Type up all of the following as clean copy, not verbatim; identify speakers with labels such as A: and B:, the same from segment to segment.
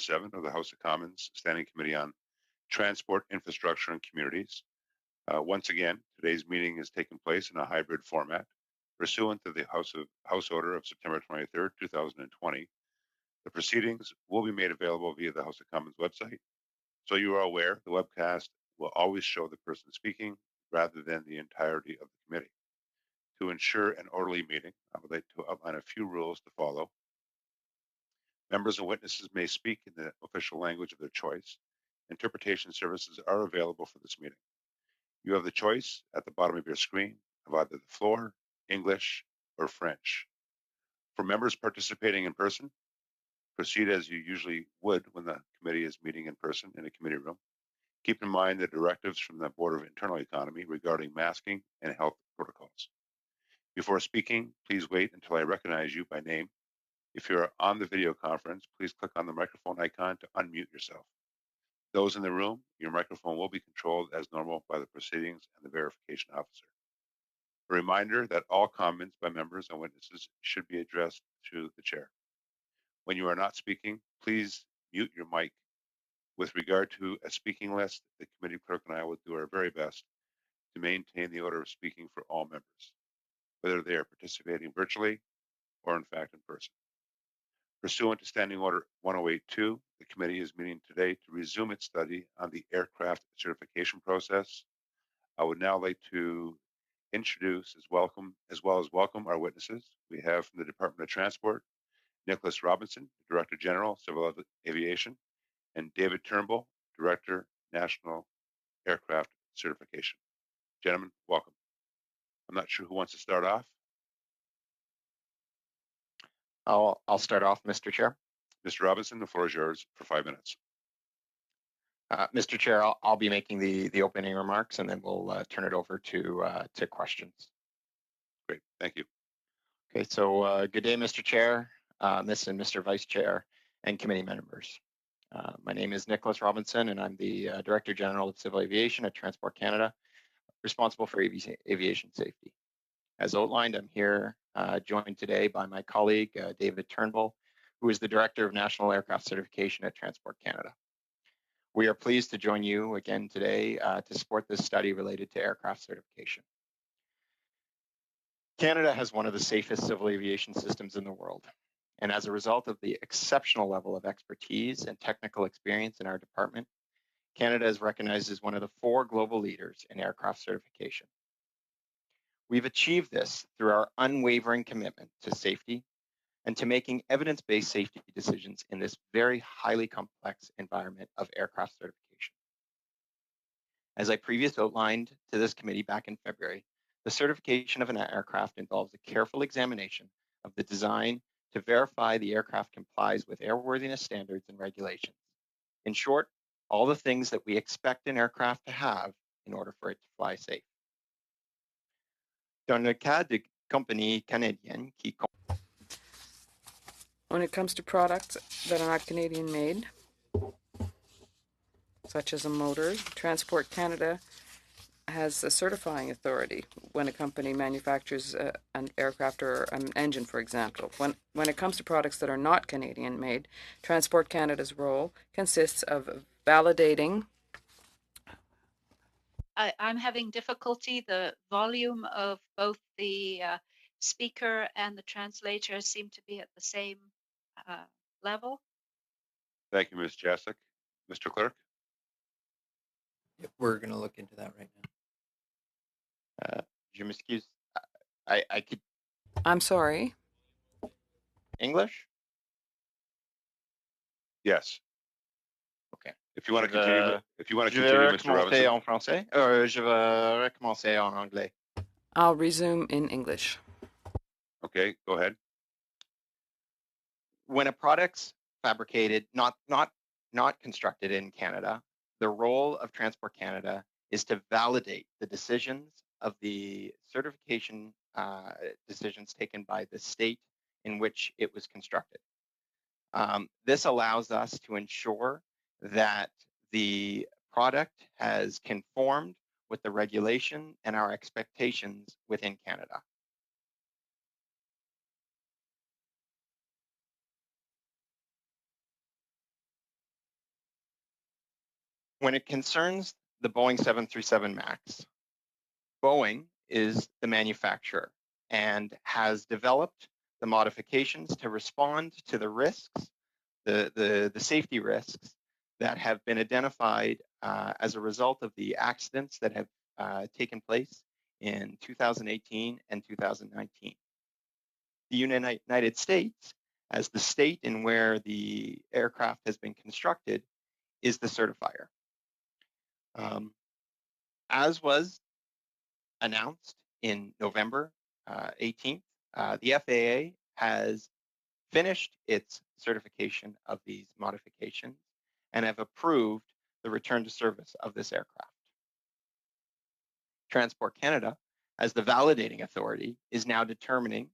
A: 7 of the House of Commons Standing Committee on Transport, Infrastructure and Communities. Once again, today's meeting is taking place in a hybrid format pursuant to the House Order of September 23rd, 2020. The proceedings will be made available via the House of Commons website. So you are aware, the webcast will always show the person speaking rather than the entirety of the committee. To ensure an orderly meeting, I would like to outline a few rules to follow. Members and witnesses may speak in the official language of their choice. Interpretation services are available for this meeting. You have the choice at the bottom of your screen of either the floor, English, or French. For members participating in person, proceed as you usually would when the committee is meeting in person in a committee room. Keep in mind the directives from the Board of Internal Economy regarding masking and health protocols. Before speaking, please wait until I recognize you by name. If you're on the video conference, please click on the microphone icon to unmute yourself. Those in the room, your microphone will be controlled as normal by the proceedings and the verification officer. A reminder that all comments by members and witnesses should be addressed to the chair. When you are not speaking, please mute your mic. With regard to a speaking list, the committee clerk and I will do our very best to maintain the order of speaking for all members, whether they are participating virtually or in fact in person. Pursuant to Standing Order 1082, the committee is meeting today to resume its study on the aircraft certification process. I would now like to introduce as well as welcome our witnesses. We have from the Department of Transport, Nicholas Robinson, Director General, Civil Aviation, and David Turnbull, Director, National Aircraft Certification. Gentlemen, welcome. I'm not sure who wants to start off.
B: I'll start off, Mr. Chair.
A: Mr. Robinson, the floor is yours for 5 minutes.
B: Mr. Chair, I'll be making the opening remarks, and then we'll turn it over to questions.
A: Great, thank you.
B: Okay, so good day, Mr. Chair, Miss and Mr. Vice Chair, and committee members. My name is Nicholas Robinson, and I'm the Director General of Civil Aviation at Transport Canada, responsible for aviation safety. As outlined, I'm here joined today by my colleague, David Turnbull, who is the Director of National Aircraft Certification at Transport Canada. We are pleased to join you again today to support this study related to aircraft certification. Canada has one of the safest civil aviation systems in the world. And as a result of the exceptional level of expertise and technical experience in our department, Canada is recognized as one of the 4 global leaders in aircraft certification. We've achieved this through our unwavering commitment to safety and to making evidence-based safety decisions in this very highly complex environment of aircraft certification. As I previously outlined to this committee back in February, the certification of an aircraft involves a careful examination of the design to verify the aircraft complies with airworthiness standards and regulations. In short, all the things that we expect an aircraft to have in order for it to fly safe. Dans le cas de compagnies canadiennes qui...
C: When it comes to products that are not Canadian made, such as a motor, Transport Canada has a certifying authority when a company manufactures an aircraft or an engine, for example. When it comes to products that are not Canadian made, Transport Canada's role consists of validating.
D: I'm having difficulty. The volume of both the speaker and the translator seem to be at the same level.
A: Thank you, Ms. Jasic. Mr. Clerk?
E: Yep, we're going to look into that right now.
B: Je m'excuse. I could...
C: I'm sorry.
B: English?
A: Yes.
B: Okay.
A: If you want to continue, Mr. Robinson.
B: En français. Je vais recommencer en anglais.
C: I'll resume in English.
A: Okay, go ahead.
B: When a product's fabricated, not constructed in Canada, the role of Transport Canada is to validate the decisions of the certification decisions taken by the state in which it was constructed. This allows us to ensure that the product has conformed with the regulation and our expectations within Canada. When it concerns the Boeing 737 MAX, Boeing is the manufacturer and has developed the modifications to respond to the risks, the safety risks that have been identified as a result of the accidents that have taken place in 2018 and 2019. The United States, as the state in where the aircraft has been constructed, is the certifier. As was announced in November 18th, the FAA has finished its certification of these modifications and have approved the return to service of this aircraft. Transport Canada, as the validating authority, is now determining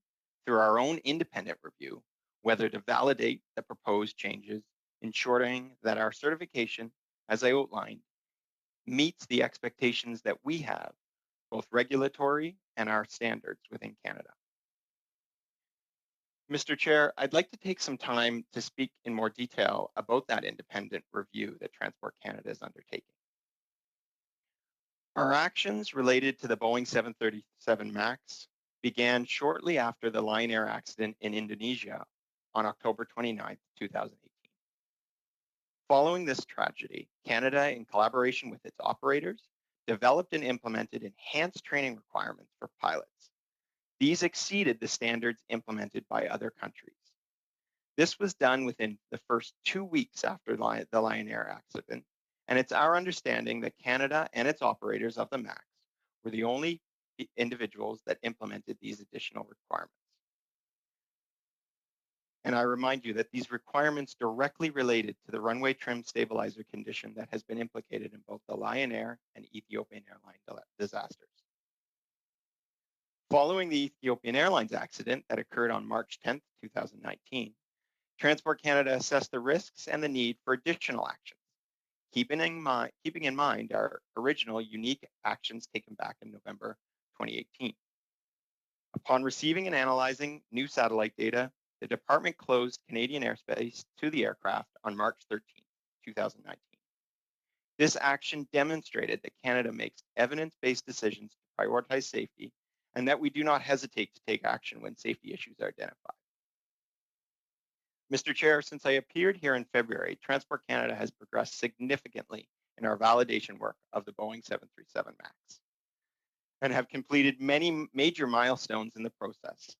B: through our own independent review whether to validate the proposed changes, ensuring that our certification, as I outlined, meets the expectations that we have, both regulatory and our standards within Canada. Mr. Chair, I'd like to take some time to speak in more detail about that independent review that Transport Canada is undertaking. Our actions related to the Boeing 737 MAX began shortly after the Lion Air accident in Indonesia on October 29, 2018. Following this tragedy, Canada, in collaboration with its operators, developed and implemented enhanced training requirements for pilots. These exceeded the standards implemented by other countries. This was done within the first 2 weeks after the Lion Air accident, and it's our understanding that Canada and its operators of the MAX were the only individuals that implemented these additional requirements. And I remind you that these requirements directly related to the runway trim stabilizer condition that has been implicated in both the Lion Air and Ethiopian Airlines disasters. Following the Ethiopian Airlines accident that occurred on March 10, 2019, Transport Canada assessed the risks and the need for additional actions, keeping in mind our original unique actions taken back in November 2018. Upon receiving and analyzing new satellite data, the department closed Canadian airspace to the aircraft on March 13, 2019. This action demonstrated that Canada makes evidence-based decisions to prioritize safety and that we do not hesitate to take action when safety issues are identified. Mr. Chair, since I appeared here in February, Transport Canada has progressed significantly in our validation work of the Boeing 737 MAX and have completed many major milestones in the process.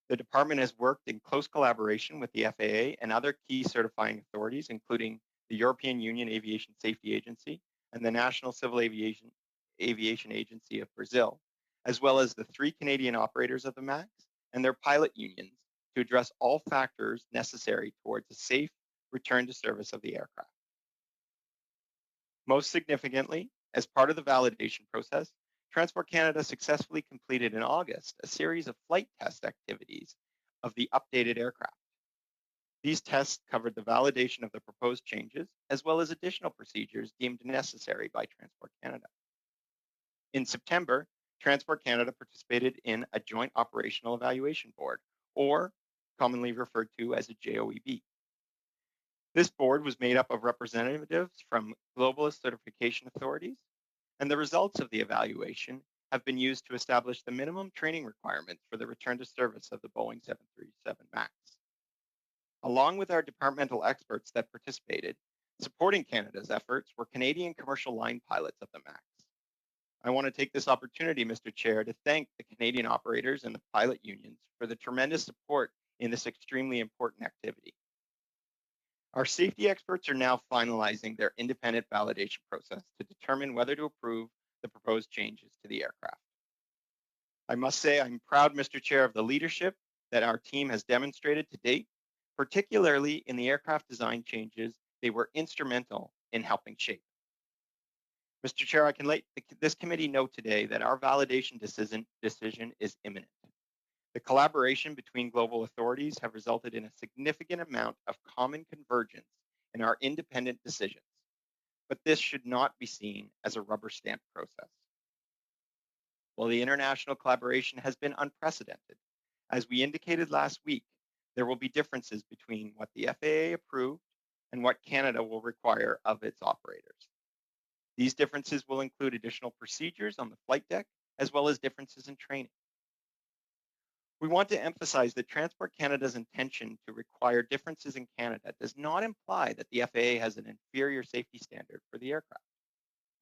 B: The department has worked in close collaboration with the FAA and other key certifying authorities, including the European Union Aviation Safety Agency and the National Civil Aviation Agency of Brazil, as well as the 3 Canadian operators of the MAX and their pilot unions to address all factors necessary towards a safe return to service of the aircraft. Most significantly, as part of the validation process, Transport Canada successfully completed in August a series of flight test activities of the updated aircraft. These tests covered the validation of the proposed changes, as well as additional procedures deemed necessary by Transport Canada. In September, Transport Canada participated in a Joint Operational Evaluation Board, or commonly referred to as a JOEB. This board was made up of representatives from globalist certification authorities, and the results of the evaluation have been used to establish the minimum training requirements for the return to service of the Boeing 737 MAX. Along with our departmental experts that participated, supporting Canada's efforts were Canadian commercial line pilots of the MAX. I want to take this opportunity, Mr. Chair, to thank the Canadian operators and the pilot unions for the tremendous support in this extremely important activity. Our safety experts are now finalizing their independent validation process to determine whether to approve the proposed changes to the aircraft. I must say I'm proud, Mr. Chair, of the leadership that our team has demonstrated to date, particularly in the aircraft design changes they were instrumental in helping shape. Mr. Chair, I can let this committee know today that our validation decision is imminent. The collaboration between global authorities have resulted in a significant amount of common convergence in our independent decisions, but this should not be seen as a rubber stamp process. While the international collaboration has been unprecedented, as we indicated last week, there will be differences between what the FAA approved and what Canada will require of its operators. These differences will include additional procedures on the flight deck, as well as differences in training. We want to emphasize that Transport Canada's intention to require differences in Canada does not imply that the FAA has an inferior safety standard for the aircraft.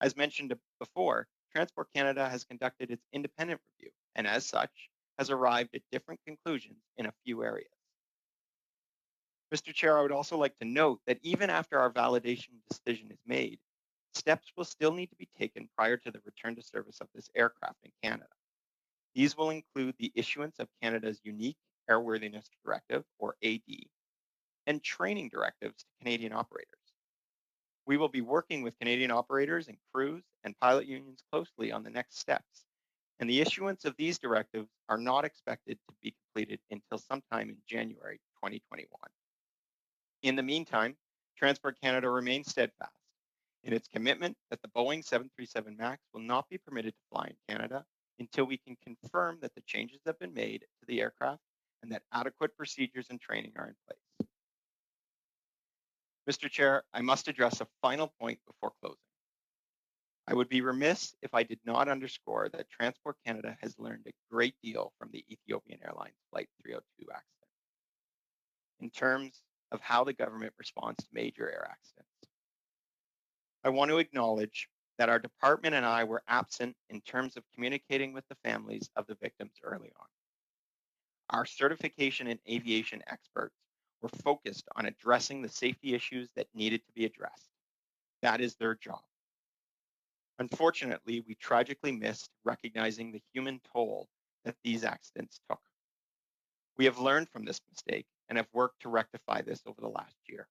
B: As mentioned before, Transport Canada has conducted its independent review, and as such, has arrived at different conclusions in a few areas. Mr. Chair, I would also like to note that even after our validation decision is made, steps will still need to be taken prior to the return to service of this aircraft in Canada. These will include the issuance of Canada's Unique Airworthiness Directive, or AD, and training directives to Canadian operators. We will be working with Canadian operators and crews and pilot unions closely on the next steps, and the issuance of these directives are not expected to be completed until sometime in January 2021. In the meantime, Transport Canada remains steadfast in its commitment that the Boeing 737 MAX will not be permitted to fly in Canada until we can confirm that the changes have been made to the aircraft and that adequate procedures and training are in place. Mr. Chair, I must address a final point before closing. I would be remiss if I did not underscore that Transport Canada has learned a great deal from the Ethiopian Airlines Flight 302 accident in terms of how the government responds to major air accidents. I want to acknowledge that our department and I were absent in terms of communicating with the families of the victims early on. Our certification and aviation experts were focused on addressing the safety issues that needed to be addressed. That is their job. Unfortunately, we tragically missed recognizing the human toll that these accidents took. We have learned from this mistake and have worked to rectify this over the last year.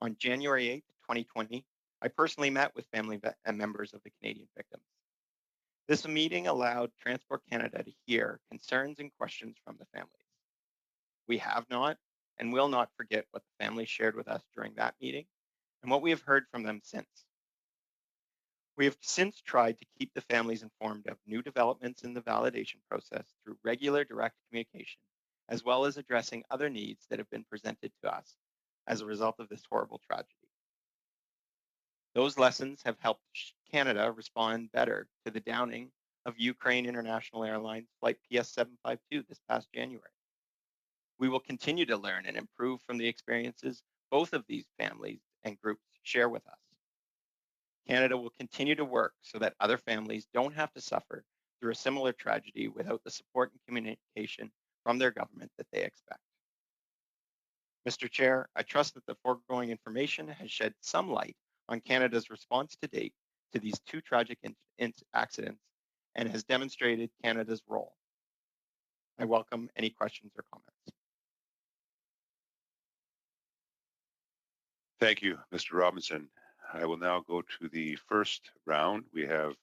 B: On January 8th, 2020, I personally met with family and members of the Canadian victims. This meeting allowed Transport Canada to hear concerns and questions from the families. We have not and will not forget what the families shared with us during that meeting and what we have heard from them since. We have since tried to keep the families informed of new developments in the validation process through regular direct communication, as well as addressing other needs that have been presented to us as a result of this horrible tragedy. Those lessons have helped Canada respond better to the downing of Ukraine International Airlines Flight PS752 this past January. We will continue to learn and improve from the experiences both of these families and groups share with us. Canada will continue to work so that other families don't have to suffer through a similar tragedy without the support and communication from their government that they expect. Mr. Chair, I trust that the foregoing information has shed some light on Canada's response to date to these two tragic accidents and has demonstrated Canada's role. I welcome any questions or comments.
A: Thank you, Mr. Robinson. I will now go to the first round. We have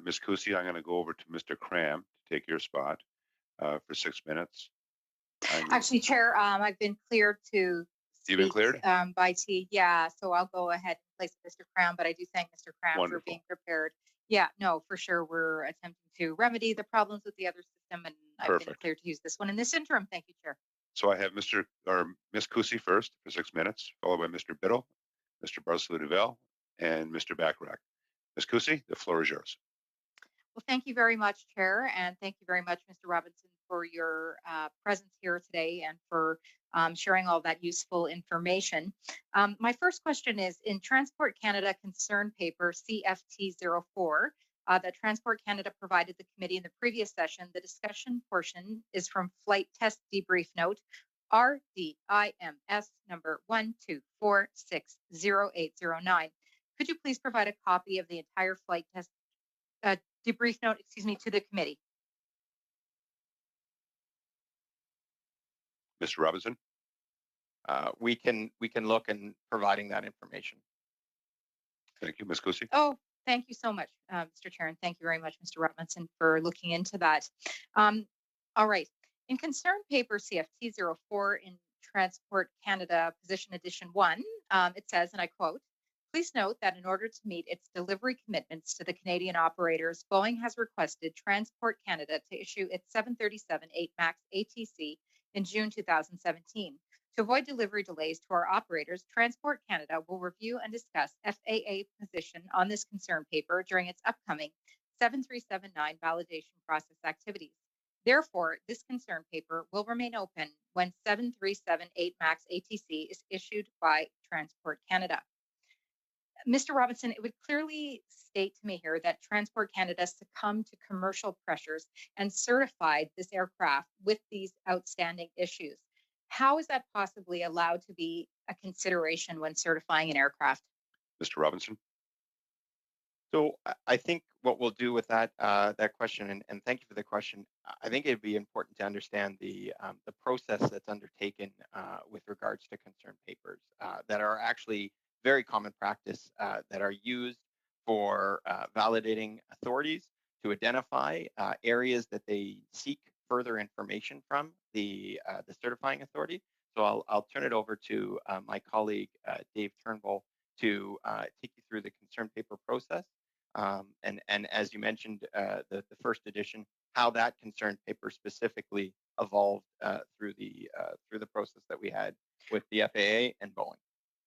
A: Ms. Kusi. I'm going to go over to Mr. Cram to take your spot for 6 minutes.
F: Actually, Chair, I've been cleared to speak.
A: You've been cleared?
F: By T. Yeah, so I'll go ahead and place Mr. Cram, but I do thank Mr. Cram
A: Wonderful.
F: for being prepared. Yeah, no, for sure. We're attempting to remedy the problems with the other system, and I've been cleared to use this one in this interim. Thank you, Chair.
A: So I have Ms. Kusi first for 6 minutes, followed by Mr. Biddle, Mr. Barcelona-Devell, and Mr. Bacharach. Ms. Kusi, the floor is yours.
F: Well, thank you very much, Chair, and thank you very much, Mr. Robinson, for your presence here today and for sharing all that useful information. My first question is, in Transport Canada Concern Paper CFT04, that Transport Canada provided the committee in the previous session, the discussion portion is from Flight Test Debrief Note RDIMS number 124660809. Could you please provide a copy of the entire flight test debrief note, to the committee?
A: Mr. Robinson?
B: We can look in providing that information.
A: Thank you, Ms. Kusi.
F: Oh, thank you so much, Mr. Chair, and thank you very much, Mr. Robinson, for looking into that. All right. In Concern Paper CFT04 in Transport Canada Position Edition 1, it says, and I quote, "Please note that in order to meet its delivery commitments to the Canadian operators, Boeing has requested Transport Canada to issue its 737-8 MAX ATC in June 2017. To avoid delivery delays to our operators, Transport Canada will review and discuss FAA position on this concern paper during its upcoming 7379 validation process activities. Therefore, this concern paper will remain open when 7378 MAX ATC is issued by Transport Canada. Mr. Robinson, it would clearly state to me here that Transport Canada succumbed to commercial pressures and certified this aircraft with these outstanding issues. How is that possibly allowed to be a consideration when certifying an aircraft?
A: Mr. Robinson?
B: So I think what we'll do with that question, and thank you for the question. I think it'd be important to understand the process that's undertaken with regards to concern papers that are actually very common practice that are used for validating authorities to identify areas that they seek further information from the certifying authority. So I'll turn it over to my colleague Dave Turnbull to take you through the concern paper process. And as you mentioned, the first edition, how that concern paper specifically evolved through the process that we had with the FAA and Boeing.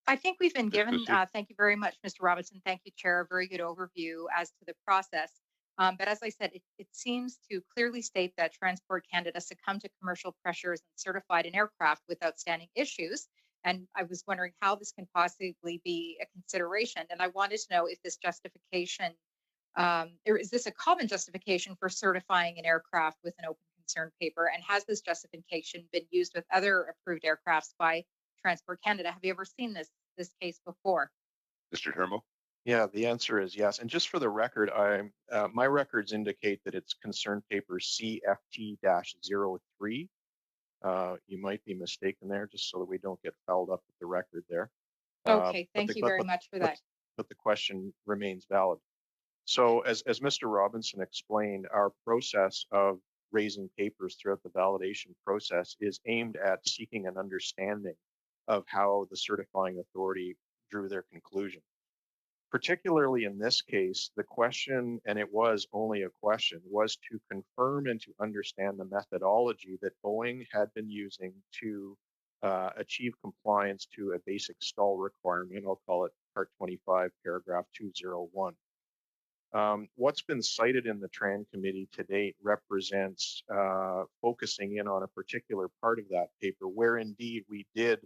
F: I think we've been given, thank you very much, Mr. Robinson. Thank you, Chair. A very good overview as to the process. But as I said, it seems to clearly state that Transport Canada succumbed to commercial pressures and certified an aircraft with outstanding issues. And I was wondering how this can possibly be a consideration. And I wanted to know if this justification, or is this a common justification for certifying an aircraft with an open concern paper? And has this justification been used with other approved aircrafts by Transport Canada? Have you ever seen this case before?
A: Mr. Turnbull?
G: Yeah, the answer is yes. And just for the record, my records indicate that it's concern paper CFT-03. You might be mistaken there, just so that we don't get fouled up with the record there.
F: Okay, thank you very much for that.
G: But the question remains valid. So as Mr. Robinson explained, our process of raising papers throughout the validation process is aimed at seeking an understanding of how the certifying authority drew their conclusion. Particularly in this case, the question, and it was only a question, was to confirm and to understand the methodology that Boeing had been using to achieve compliance to a basic stall requirement. I'll call it Part 25, paragraph 201. What's been cited in the TRAN committee to date represents focusing in on a particular part of that paper where indeed we did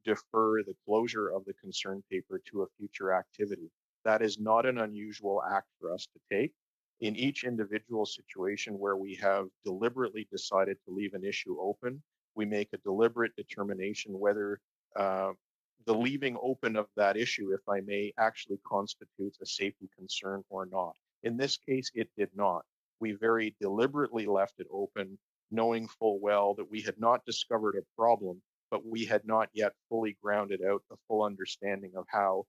G: defer the closure of the concern paper to a future activity. That is not an unusual act for us to take. In each individual situation where we have deliberately decided to leave an issue open, we make a deliberate determination whether the leaving open of that issue, if I may, actually constitutes a safety concern or not. In this case, it did not. We very deliberately left it open, knowing full well that we had not discovered a problem, but we had not yet fully grounded out a full understanding of how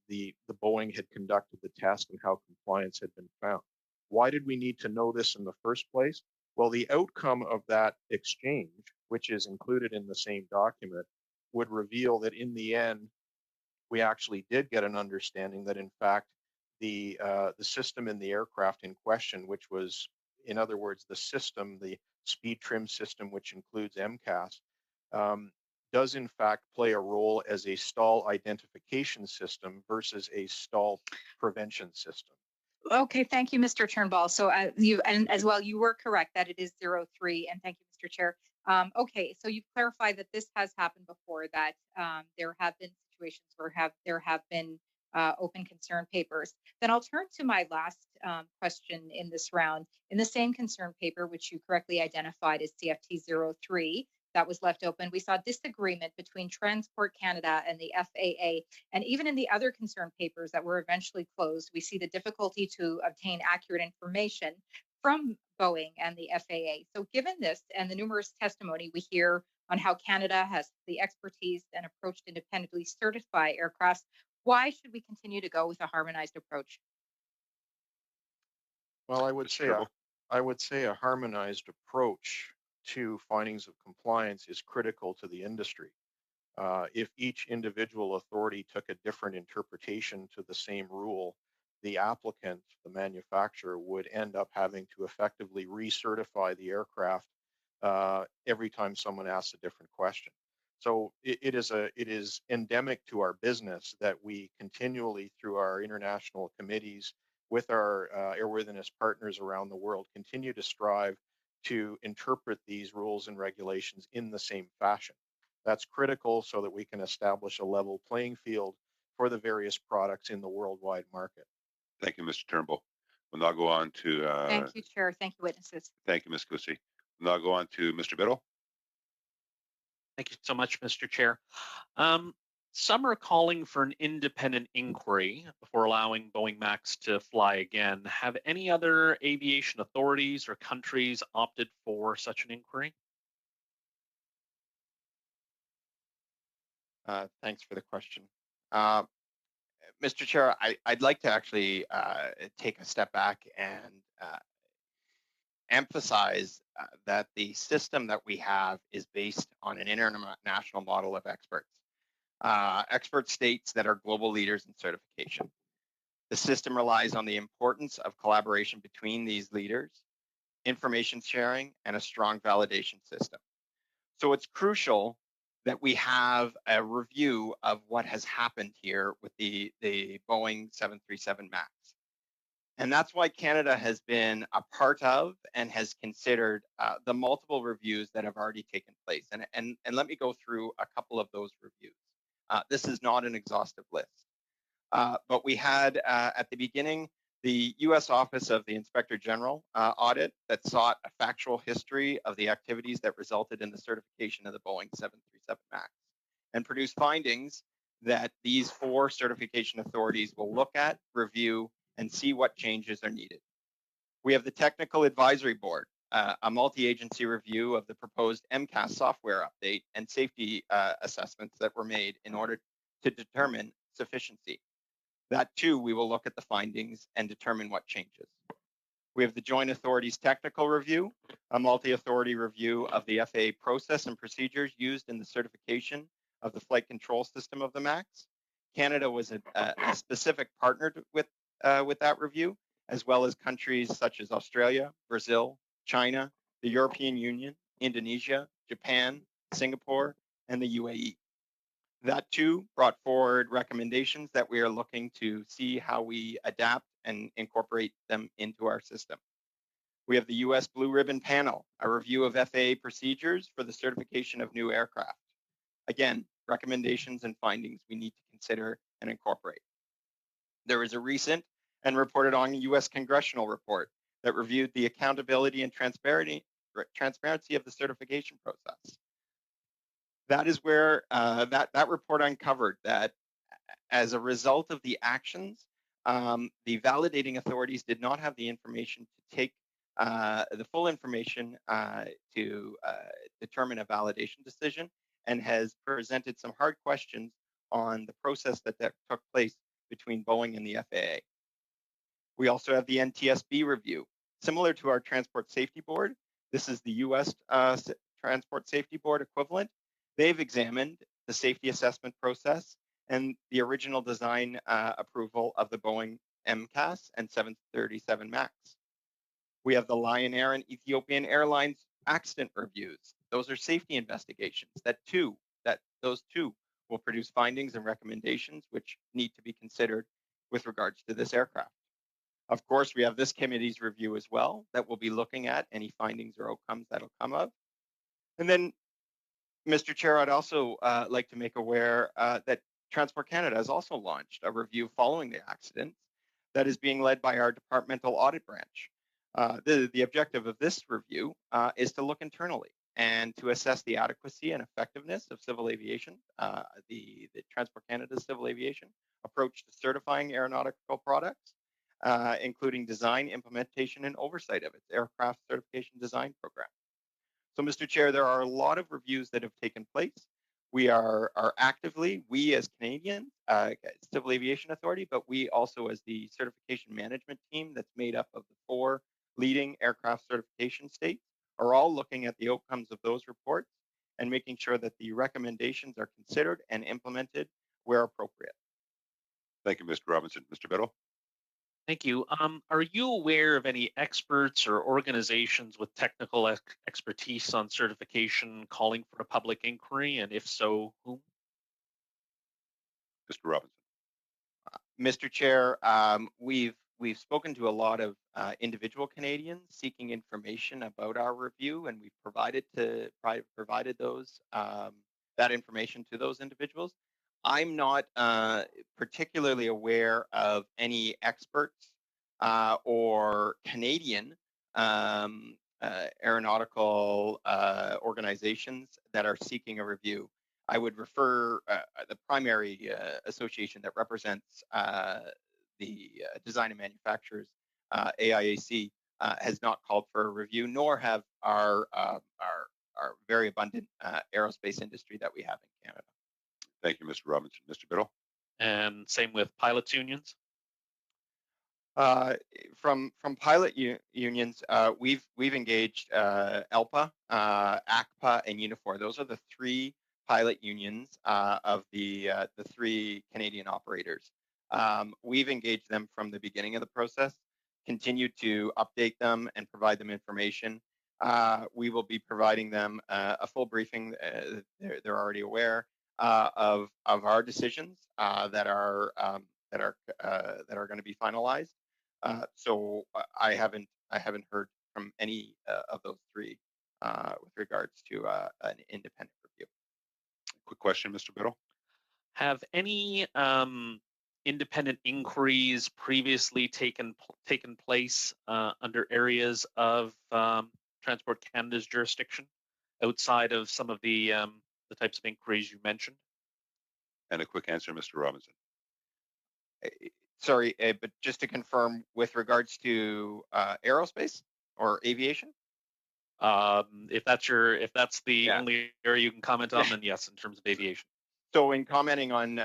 G: the Boeing had conducted the test and how compliance had been found. Why did we need to know this in the first place? Well, the outcome of that exchange, which is included in the same document, would reveal that in the end, we actually did get an understanding that in fact, the system in the aircraft in question, which was, in other words, the system, the speed trim system, which includes MCAS, does in fact play a role as a stall identification system versus a stall prevention system.
F: Okay, thank you, Mr. Turnbull. So and as well, you were correct that it is 03, and thank you, Mr. Chair. Okay, so you've clarified that this has happened before, that there have been situations where there have been open concern papers. Then I'll turn to my last question in this round. In the same concern paper, which you correctly identified as CFT 03, that was left open, we saw disagreement between Transport Canada and the FAA. And even in the other concern papers that were eventually closed, we see the difficulty to obtain accurate information from Boeing and the FAA. So given this and the numerous testimony we hear on how Canada has the expertise and approach to independently certify aircrafts, why should we continue to go with a harmonized approach?
G: Well, I would say a harmonized approach to findings of compliance is critical to the industry. If each individual authority took a different interpretation to the same rule, the applicant, the manufacturer, would end up having to effectively recertify the aircraft every time someone asks a different question. So it is endemic to our business that we continually, through our international committees with our airworthiness partners around the world, continue to strive to interpret these rules and regulations in the same fashion. That's critical so that we can establish a level playing field for the various products in the worldwide market.
A: Thank you, Mr. Turnbull. We'll now go on to.
F: Thank you, Chair. Thank you, witnesses.
A: Thank you, Ms. Cusi. We'll now go on to Mr. Biddle.
H: Thank you so much, Mr. Chair. Some are calling for an independent inquiry before allowing Boeing MAX to fly again. Have any other aviation authorities or countries opted for such an inquiry?
B: Thanks for the question. Mr. Chair, I'd like to actually take a step back and emphasize that the system that we have is based on an international model of experts. Expert states that are global leaders in certification. The system relies on the importance of collaboration between these leaders, information sharing, and a strong validation system. So it's crucial that we have a review of what has happened here with the Boeing 737 MAX. And that's why Canada has been a part of and has considered the multiple reviews that have already taken place. And let me go through a couple of those reviews. This is not an exhaustive list. But we had at the beginning the U.S. Office of the Inspector General audit that sought a factual history of the activities that resulted in the certification of the Boeing 737 MAX and produced findings that these 4 certification authorities will look at, review, and see what changes are needed. We have the Technical Advisory Board, a multi-agency review of the proposed MCAS software update and safety assessments that were made in order to determine sufficiency. That too, we will look at the findings and determine what changes. We have the Joint Authorities Technical Review, a multi-authority review of the FAA process and procedures used in the certification of the flight control system of the MAX. Canada was a specific partner with that review, as well as countries such as Australia, Brazil, China, the European Union, Indonesia, Japan, Singapore, and the UAE. That too brought forward recommendations that we are looking to see how we adapt and incorporate them into our system. We have the US Blue Ribbon Panel, a review of FAA procedures for the certification of new aircraft. Again, recommendations and findings we need to consider and incorporate. There is a recent and reported on US congressional report that reviewed the accountability and transparency of the certification process. That is where that report uncovered that as a result of the actions, the validating authorities did not have the information to take the full information to determine a validation decision, and has presented some hard questions on the process that took place between Boeing and the FAA. We also have the NTSB review. Similar to our Transport Safety Board, this is the US Transport Safety Board equivalent. They've examined the safety assessment process and the original design approval of the Boeing MCAS and 737 MAX. We have the Lion Air and Ethiopian Airlines accident reviews. Those are safety investigations those two will produce findings and recommendations which need to be considered with regards to this aircraft. Of course, we have this committee's review as well that will be looking at any findings or outcomes that'll come of. And then, Mr. Chair, I'd also like to make aware that Transport Canada has also launched a review following the accident that is being led by our departmental audit branch. The objective of this review is to look internally and to assess the adequacy and effectiveness of civil aviation, the Transport Canada Civil Aviation approach to certifying aeronautical products, including design, implementation, and oversight of its aircraft certification design program. So, Mr. Chair, there are a lot of reviews that have taken place. We are actively, we as Canadian Civil Aviation Authority, but we also as the certification management team that's made up of the 4 leading aircraft certification states, are all looking at the outcomes of those reports and making sure that the recommendations are considered and implemented where appropriate.
A: Thank you, Mr. Robinson. Mr. Biddle.
H: Thank you. Are you aware of any experts or organizations with technical expertise on certification calling for a public inquiry? And if so, whom?
A: Mr. Robinson.
B: Mr. Chair, we've spoken to a lot of individual Canadians seeking information about our review, and we've provided those that information to those individuals. I'm not particularly aware of any experts or Canadian aeronautical organizations that are seeking a review. I would refer the primary association that represents the design and manufacturers, AIAC, has not called for a review, nor have our very abundant aerospace industry that we have in Canada.
A: Thank you, Mr. Robinson. Mr. Biddle.
H: And same with pilots unions?
B: From pilot unions, we've engaged ELPA, ACPA, and Unifor. Those are the three pilot unions of the three Canadian operators. We've engaged them from the beginning of the process, continued to update them and provide them information. We will be providing them a full briefing. They're already aware of our decisions that are going to be finalized. So I haven't heard from any of those three with regards to an independent review.
A: Quick question, Mr. Biddle.
H: Have any independent inquiries previously taken place under areas of Transport Canada's jurisdiction outside of some of the types of inquiries you mentioned?
A: And a quick answer, Mr. Robinson.
B: Sorry, but just to confirm, with regards to aerospace or aviation?
H: If that's the only area you can comment on, then yes, in terms of aviation.
B: So in commenting on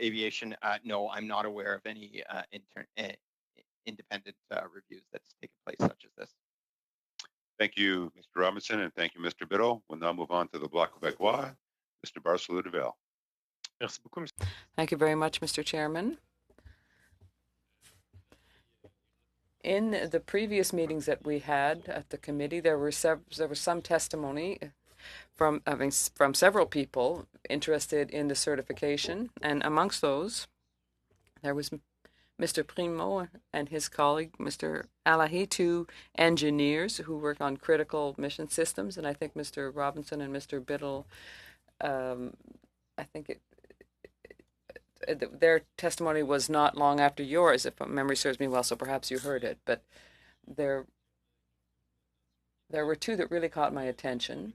B: aviation, no, I'm not aware of any independent reviews that's taken place such as this.
A: Thank you, Mr. Robinson, and thank you, Mr. Biddle. We'll now move on to the Bloc Québécois. Mr. Barcelou-Deville.
C: Thank you very much, Mr. Chairman. In the previous meetings that we had at the committee, there was some testimony from several people interested in the certification, and amongst those, there was Mr. Primo and his colleague, Mr. Alahi, two engineers who work on critical mission systems, and I think Mr. Robinson and Mr. Biddle, I think their testimony was not long after yours, if memory serves me well, so perhaps you heard it, but there were two that really caught my attention,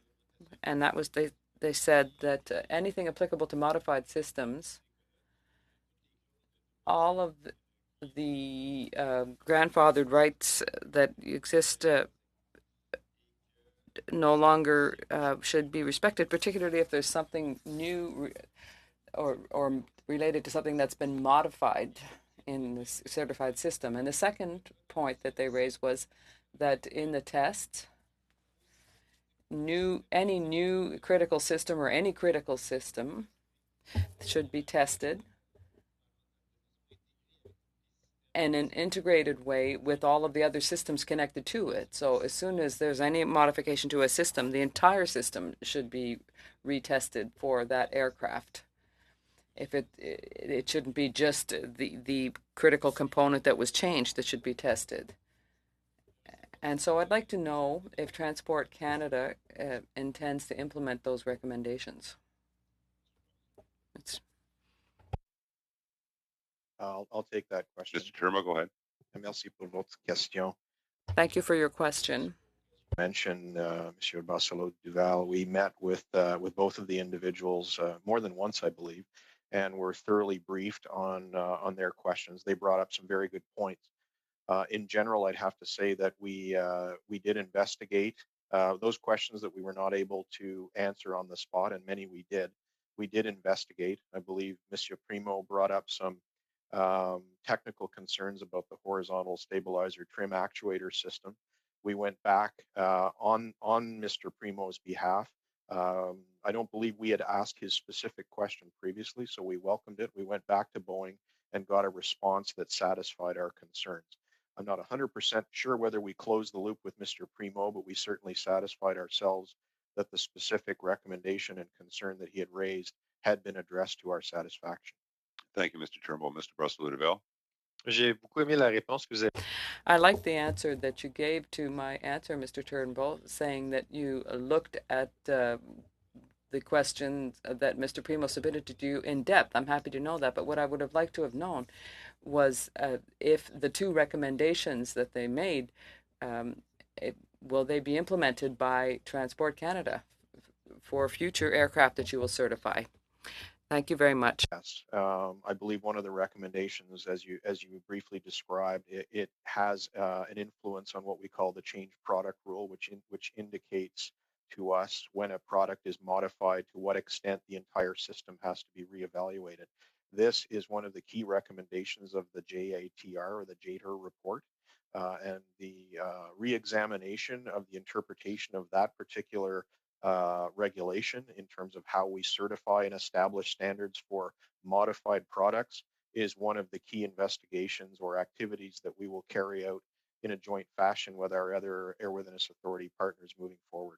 C: and that was they said that anything applicable to modified systems, all of the grandfathered rights that exist no longer should be respected, particularly if there's something new or related to something that's been modified in the certified system. And the second point that they raised was that in the test, any new critical system or any critical system should be tested in an integrated way with all of the other systems connected to it. So as soon as there's any modification to a system, the entire system should be retested for that aircraft. If it shouldn't be just the critical component that was changed that should be tested. And so I'd like to know if Transport Canada intends to implement those recommendations.
G: I'll take that question.
A: Mr. Turmo, go ahead.
G: Merci pour votre question.
C: Thank you for your question.
G: Mentioned Monsieur Barcelou-Duval. We met with both of the individuals more than once, I believe, and were thoroughly briefed on their questions. They brought up some very good points. In general, I'd have to say that we did investigate those questions that we were not able to answer on the spot, and many we did. We did investigate. I believe Monsieur Primo brought up some technical concerns about the horizontal stabilizer trim actuator system. We went back on Mr. Primo's behalf. I don't believe we had asked his specific question previously, so we welcomed it. We went back to Boeing and got a response that satisfied our concerns. I'm not 100% sure whether we closed the loop with Mr. Primo, but we certainly satisfied ourselves that the specific recommendation and concern that he had raised had been addressed to our satisfaction.
A: Thank you, Mr. Turnbull. Mr. Brusselou-Deville.
I: J'ai beaucoup aimé la réponse que vous avez.
C: I like the answer that you gave to my answer, Mr. Turnbull, saying that you looked at the questions that Mr. Primo submitted to you in depth. I'm happy to know that, but what I would have liked to have known was if the two recommendations that they made, will they be implemented by Transport Canada for future aircraft that you will certify? Thank you very much.
G: Yes, I believe one of the recommendations, as you briefly described, it has an influence on what we call the change product rule, which indicates to us when a product is modified, to what extent the entire system has to be reevaluated. This is one of the key recommendations of the JATR, or the JATR report, and the re-examination of the interpretation of that particular regulation in terms of how we certify and establish standards for modified products is one of the key investigations or activities that we will carry out in a joint fashion with our other airworthiness authority partners moving forward.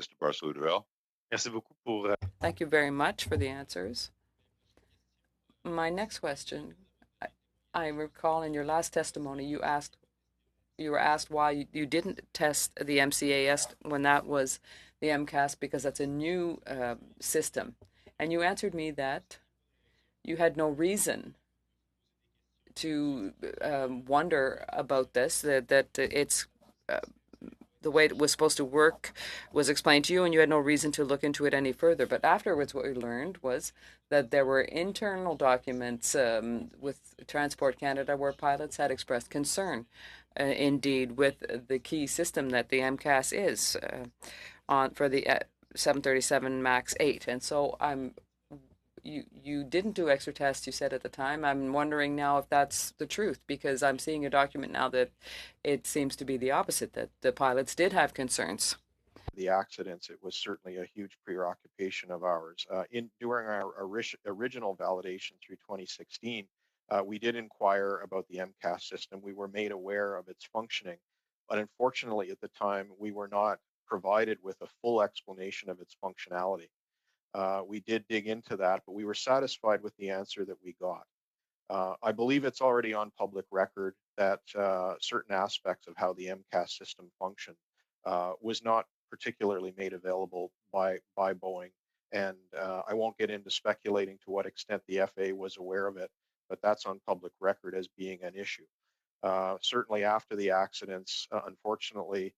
A: Mr. Brusselou-Deville.
I: Merci beaucoup pour.
C: Thank you very much for the answers. My next question, I recall in your last testimony you were asked why you didn't test the MCAS when that was the MCAS, because that's a new system. And you answered me that you had no reason to wonder about this, that it's the way it was supposed to work was explained to you, and you had no reason to look into it any further. But afterwards, what we learned was that there were internal documents with Transport Canada where pilots had expressed concern, indeed, with the key system that the MCAS is for the 737 MAX 8. And so you didn't do extra tests, you said at the time. I'm wondering now if that's the truth, because I'm seeing a document now that it seems to be the opposite, that the pilots did have concerns.
G: The accidents, it was certainly a huge preoccupation of ours. During our original validation through 2016, we did inquire about the MCAS system. We were made aware of its functioning, but unfortunately at the time we were not provided with a full explanation of its functionality. We did dig into that, but we were satisfied with the answer that we got. I believe it's already on public record that certain aspects of how the MCAS system functioned was not particularly made available by Boeing. And I won't get into speculating to what extent the FAA was aware of it, but that's on public record as being an issue. Certainly after the accidents, unfortunately,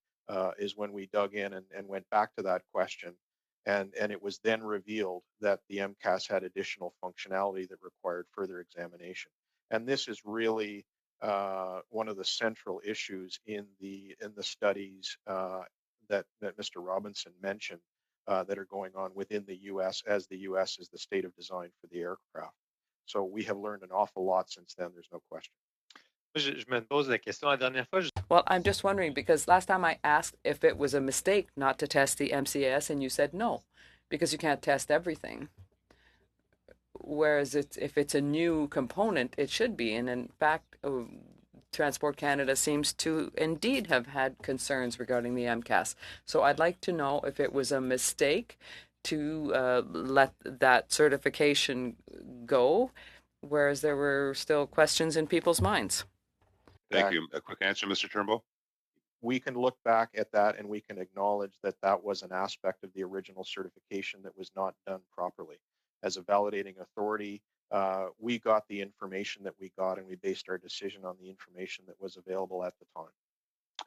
G: is when we dug in and went back to that question. And it was then revealed that the MCAS had additional functionality that required further examination. And this is really one of the central issues in the studies that Mr. Robinson mentioned that are going on within the U.S., as the U.S. is the state of design for the aircraft. So we have learned an awful lot since then, there's no question.
I: Je me pose la question la dernière fois.
C: Well, I'm just wondering, because last time I asked if it was a mistake not to test the MCAS, and you said no, because you can't test everything. Whereas if it's a new component, it should be. And in fact, Transport Canada seems to indeed have had concerns regarding the MCAS. So I'd like to know if it was a mistake to let that certification go, whereas there were still questions in people's minds.
A: Thank you. A quick answer, Mr. Turnbull.
G: We can look back at that and we can acknowledge that that was an aspect of the original certification that was not done properly. As a validating authority, we got the information that we got, and we based our decision on the information that was available at the time.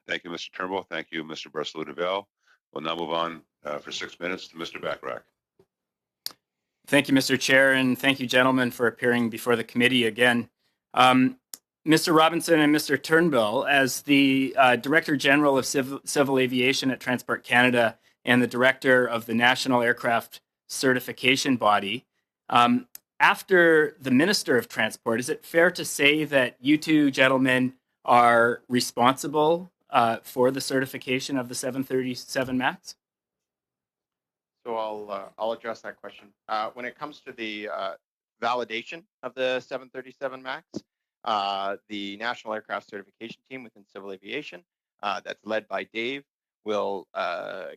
A: Thank you, Mr. Turnbull. Thank you, Mr. Brusselou-Deville. We'll now move on for 6 minutes to Mr. Bachrach.
J: Thank you, Mr. Chair, and thank you, gentlemen, for appearing before the committee again. Mr. Robinson and Mr. Turnbull, as the Director General of Civil Aviation at Transport Canada and the Director of the National Aircraft Certification Body, after the Minister of Transport, is it fair to say that you two gentlemen are responsible for the certification of the 737 MAX?
B: So I'll address that question. When it comes to the validation of the 737 MAX. The National Aircraft Certification Team within Civil Aviation, that's led by Dave, will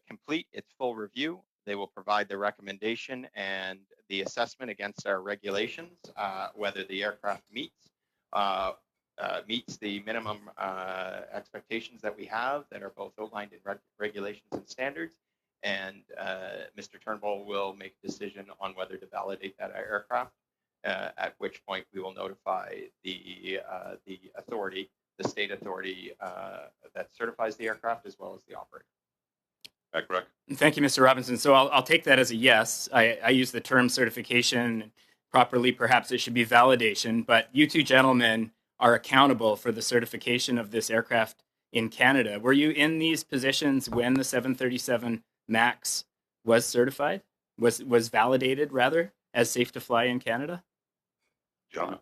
B: complete its full review. They will provide the recommendation and the assessment against our regulations, whether the aircraft meets the minimum expectations that we have that are both outlined in regulations and standards. And Mr. Turnbull will make a decision on whether to validate that aircraft, at which point we will notify the authority, the state authority that certifies the aircraft, as well as the operator.
A: Correct.
J: Thank you, Mr. Robinson. So I'll take that as a yes. I use the term certification properly. Perhaps it should be validation, but you two gentlemen are accountable for the certification of this aircraft in Canada. Were you in these positions when the 737 MAX was certified, was validated rather, as safe to fly in Canada?
A: Gentlemen.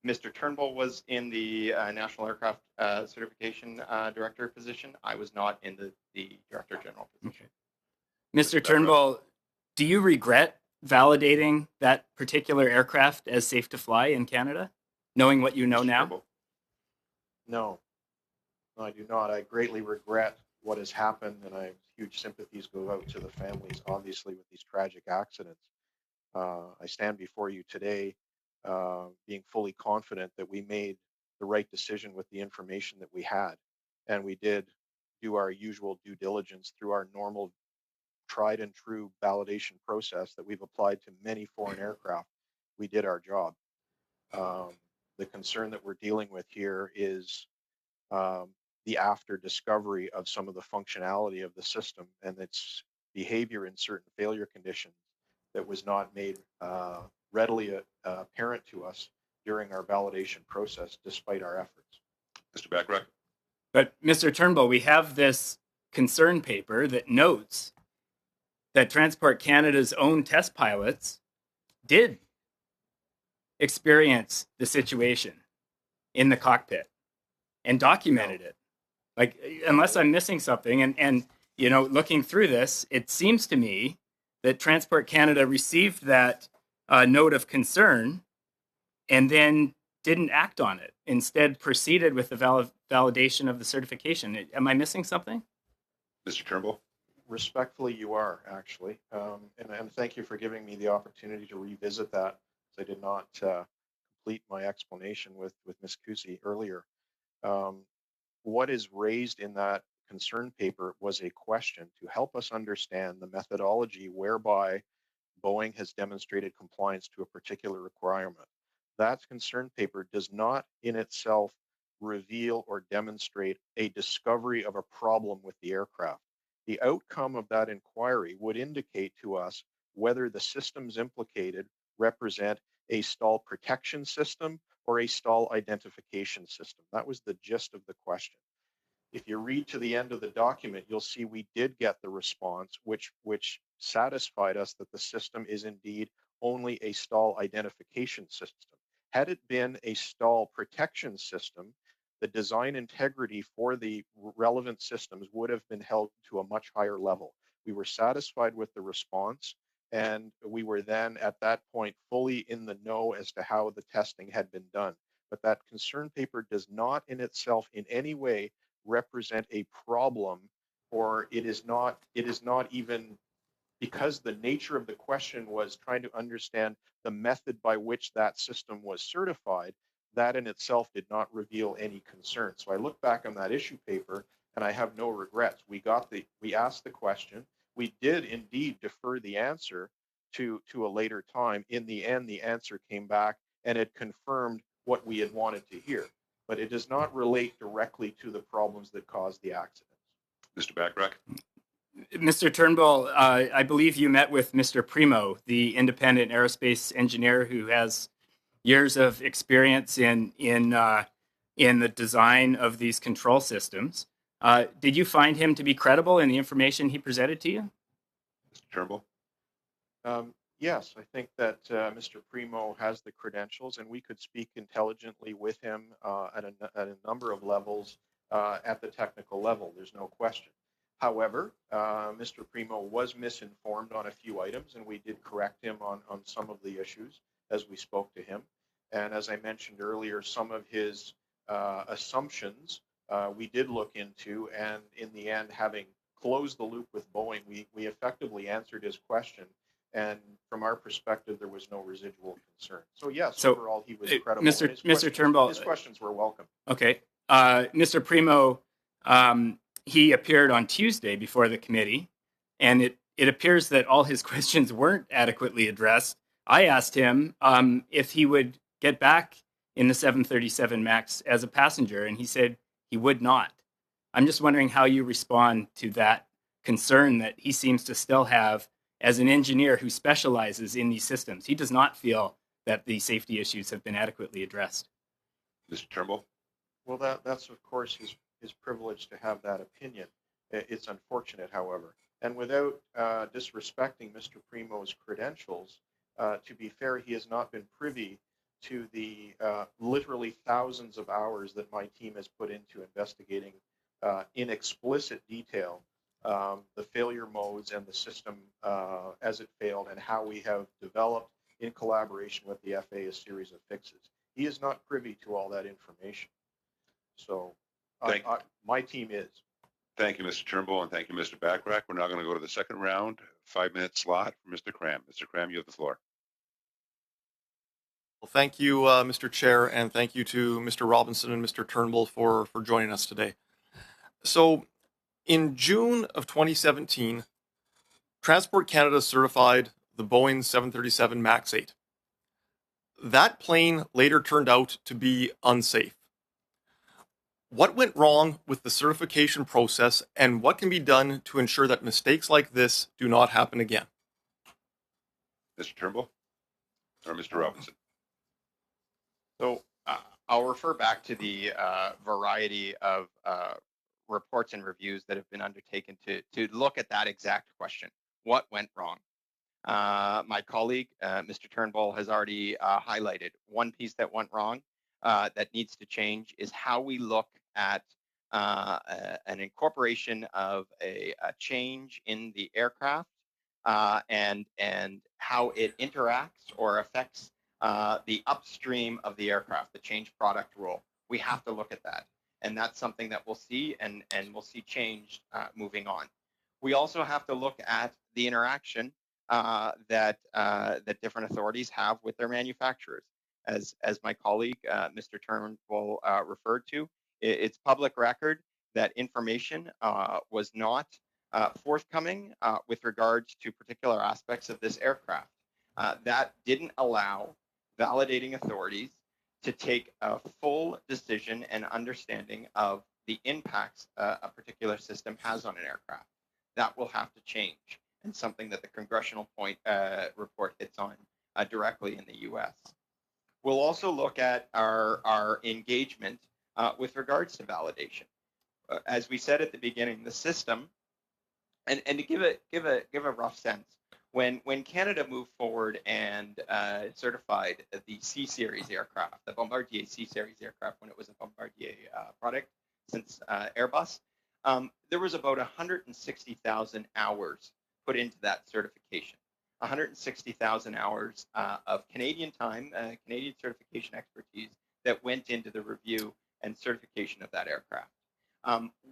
B: Mr. Turnbull was in the National Aircraft Certification Director position. I was not in the Director General position.
J: Okay. Mr. Turnbull, do you regret validating that particular aircraft as safe to fly in Canada, knowing what you know
A: Mr.
J: now?
A: Turnbull.
G: No, I do not. I greatly regret what has happened, and I huge sympathies go out to the families, obviously, with these tragic accidents. I stand before you today being fully confident that we made the right decision with the information that we had. And we did do our usual due diligence through our normal tried and true validation process that we've applied to many foreign aircraft. We did our job. The concern that we're dealing with here is the after discovery of some of the functionality of the system and its behavior in certain failure conditions that was not made readily apparent to us during our validation process, despite our efforts.
A: Mr. Bachrach.
J: But Mr. Turnbull, we have this concern paper that notes that Transport Canada's own test pilots did experience the situation in the cockpit and documented it. Like, unless I'm missing something, and you know, looking through this, it seems to me that Transport Canada received that note of concern and then didn't act on it. Instead, proceeded with the validation of the certification. Am I missing something?
A: Mr. Turnbull.
G: Respectfully, you are actually, and thank you for giving me the opportunity to revisit that. I did not complete my explanation with Ms. Kusi earlier. What is raised in that concern paper was a question to help us understand the methodology whereby Boeing has demonstrated compliance to a particular requirement. That concern paper does not in itself reveal or demonstrate a discovery of a problem with the aircraft. The outcome of that inquiry would indicate to us whether the systems implicated represent a stall protection system or a stall identification system. That was the gist of the question. If you read to the end of the document, you'll see we did get the response, which satisfied us that the system is indeed only a stall identification system. Had it been a stall protection system, the design integrity for the relevant systems would have been held to a much higher level. We were satisfied with the response, and we were then at that point fully in the know as to how the testing had been done. But that concern paper does not in itself in any way represent a problem, or it is not even, because the nature of the question was trying to understand the method by which that system was certified, that in itself did not reveal any concern. So I look back on that issue paper and I have no regrets. We asked the question. We did indeed defer the answer to a later time. In the end, the answer came back and it confirmed what we had wanted to hear. But it does not relate directly to the problems that caused the accidents.
A: Mr. Bachrach.
J: Mr. Turnbull, I believe you met with Mr. Primo, the independent aerospace engineer who has years of experience in the design of these control systems. Did you find him to be credible in the information he presented to you?
A: Mr. Turnbull.
G: Yes, I think that Mr. Primo has the credentials, and we could speak intelligently with him at a number of levels at the technical level. There's no question. However, Mr. Primo was misinformed on a few items, and we did correct him on some of the issues. as we spoke to him. And as I mentioned earlier, some of his assumptions we did look into, and in the end, having closed the loop with Boeing, we effectively answered his question. And from our perspective, there was no residual concern. So yes, overall, he was credible.
J: Mr. Turnbull,
G: his questions were welcome.
J: Okay. Mr. Primo, he appeared on Tuesday before the committee, and it appears that all his questions weren't adequately addressed. I asked him if he would get back in the 737 MAX as a passenger, and he said he would not. I'm just wondering how you respond to that concern that he seems to still have as an engineer who specializes in these systems. He does not feel that the safety issues have been adequately addressed.
A: Mr. Turnbull?
G: Well, that's of course his privilege to have that opinion. It's unfortunate, however. And without disrespecting Mr. Primo's credentials, to be fair, he has not been privy to the literally thousands of hours that my team has put into investigating in explicit detail the failure modes and the system as it failed, and how we have developed in collaboration with the FAA a series of fixes. He is not privy to all that information. So my team is.
A: Thank you, Mr. Turnbull, and thank you, Mr. Bachrach. We're now going to go to the second round, 5-minute slot for Mr. Cram. Mr. Cram, you have the floor.
K: Well, thank you, Mr. Chair, and thank you to Mr. Robinson and Mr. Turnbull for joining us today. So, in June of 2017, Transport Canada certified the Boeing 737 MAX 8. That plane later turned out to be unsafe. What went wrong with the certification process, and what can be done to ensure that mistakes like this do not happen again?
A: Mr. Turnbull or Mr. Robinson?
B: So I'll refer back to the variety of reports and reviews that have been undertaken to look at that exact question. What went wrong? My colleague, Mr. Turnbull, has already highlighted one piece that went wrong that needs to change is how we look at an incorporation of a change in the aircraft and how it interacts or affects the upstream of the aircraft, the change product rule. We have to look at that. And that's something that we'll see and we'll see changed moving on. We also have to look at the interaction that different authorities have with their manufacturers. As my colleague, Mr. Turnbull, referred to, it's public record that information was not forthcoming with regards to particular aspects of this aircraft. That didn't allow validating authorities to take a full decision and understanding of the impacts a particular system has on an aircraft. That will have to change, and something that the Congressional Point report hits on directly in the U.S. We'll also look at our engagement with regards to validation. As we said at the beginning, the system, and to give a rough sense, when Canada moved forward and certified the C-Series aircraft, the Bombardier C-Series aircraft, when it was a Bombardier product since Airbus, there was about 160,000 hours put into that certification. 160,000 hours of Canadian time, Canadian certification expertise that went into the review and certification of that aircraft.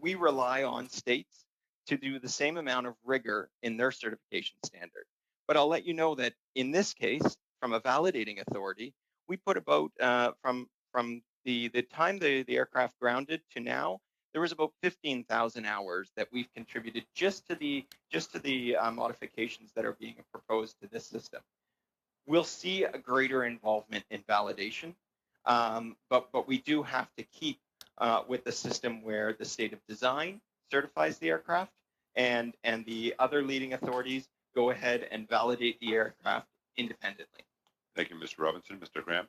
B: We rely on states to do the same amount of rigor in their certification standard. But I'll let you know that in this case, from a validating authority, we put about from the time the aircraft grounded to now, there was about 15,000 hours that we've contributed just to the modifications that are being proposed to this system. We'll see a greater involvement in validation, but we do have to keep with the system where the state of design certifies the aircraft, and the other leading authorities go ahead and validate the aircraft independently.
A: Thank you, Mr. Robinson. Mr. Graham?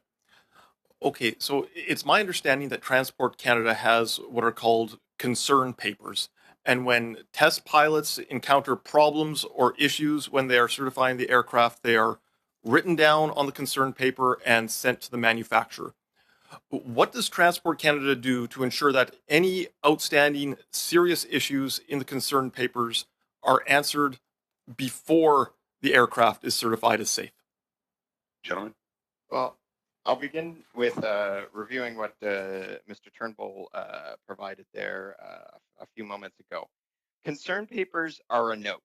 K: Okay, so it's my understanding that Transport Canada has what are called concern papers. And when test pilots encounter problems or issues when they are certifying the aircraft, they are written down on the concern paper and sent to the manufacturer. What does Transport Canada do to ensure that any outstanding serious issues in the concern papers are answered before the aircraft is certified as safe?
A: Gentlemen?
B: Well, I'll begin with reviewing what Mr. Turnbull provided there a few moments ago. Concern papers are a note.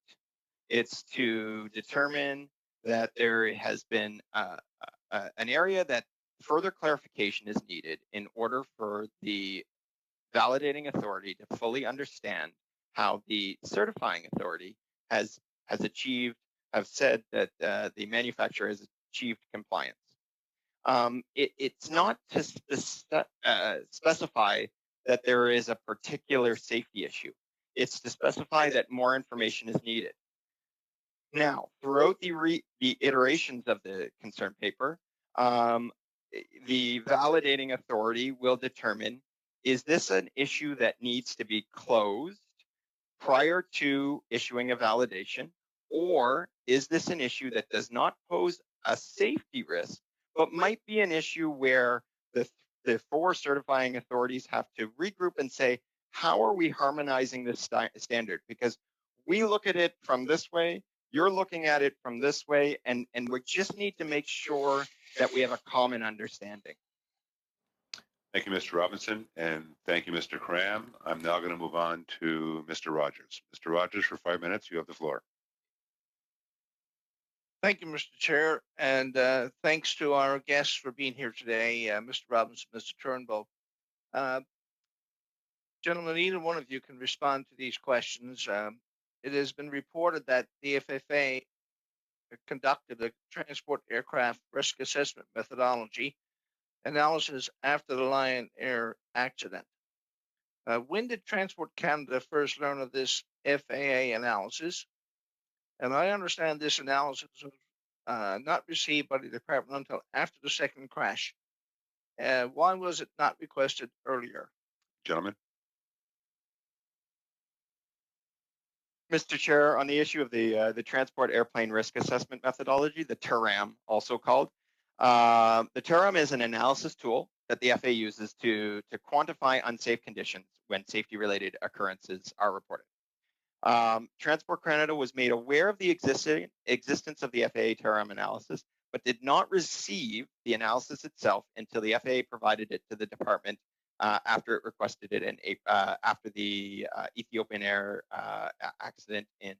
B: It's to determine that there has been an area that further clarification is needed in order for the validating authority to fully understand how the certifying authority has said that the manufacturer has achieved compliance. It's not to specify that there is a particular safety issue. It's to specify that more information is needed. Now, throughout the iterations of the concern paper, the validating authority will determine, is this an issue that needs to be closed prior to issuing a validation, or is this an issue that does not pose a safety risk, but might be an issue where the four certifying authorities have to regroup and say, how are we harmonizing this standard? Because we look at it from this way, you're looking at it from this way, and we just need to make sure that we have a common understanding.
A: Thank you, Mr. Robinson, and thank you, Mr. Cram. I'm now going to move on to Mr. Rogers. Mr. Rogers, for 5 minutes, you have the floor.
L: Thank you, Mr. Chair, and thanks to our guests for being here today, Mr. Robinson, Mr. Turnbull. Gentlemen, either one of you can respond to these questions. It has been reported that the FFA conducted a transport aircraft risk assessment methodology analysis after the Lion Air accident. When did Transport Canada first learn of this FAA analysis? And I understand this analysis was not received by the department until after the second crash. Why was it not requested earlier?
A: Gentlemen.
B: Mr. Chair, on the issue of the Transport Airplane Risk Assessment Methodology, the TRAN, also called, the TRAN is an analysis tool that the FAA uses to quantify unsafe conditions when safety-related occurrences are reported. Transport Canada was made aware of the existence of the FAA TRAN analysis, but did not receive the analysis itself until the FAA provided it to the department after it requested it after the Ethiopian Air accident in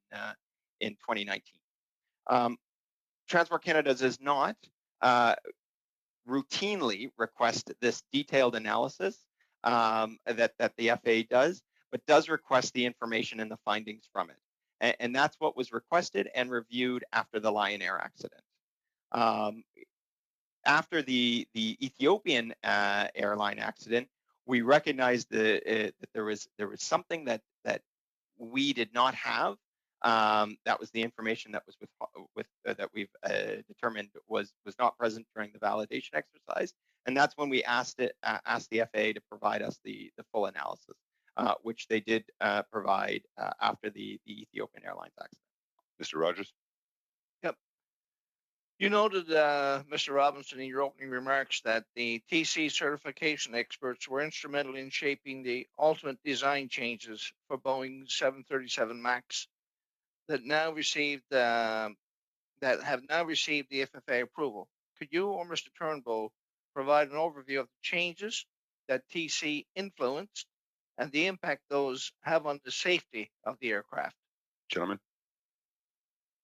B: 2019. Transport Canada does not routinely request this detailed analysis that the FAA does, but does request the information and the findings from it. And that's what was requested and reviewed after the Lion Air accident. After the Ethiopian airline accident, we recognized that there was something that we did not have. That was the information that was that we've determined was not present during the validation exercise, and that's when we asked the FAA to provide us the full analysis, which they did provide after the Ethiopian Airlines accident.
A: Mr. Rogers.
L: Yep. You noted, Mr. Robinson, in your opening remarks that the TC certification experts were instrumental in shaping the ultimate design changes for Boeing 737 MAX that have now received the FFA approval. Could you or Mr. Turnbull provide an overview of the changes that TC influenced and the impact those have on the safety of the aircraft?
A: Gentlemen.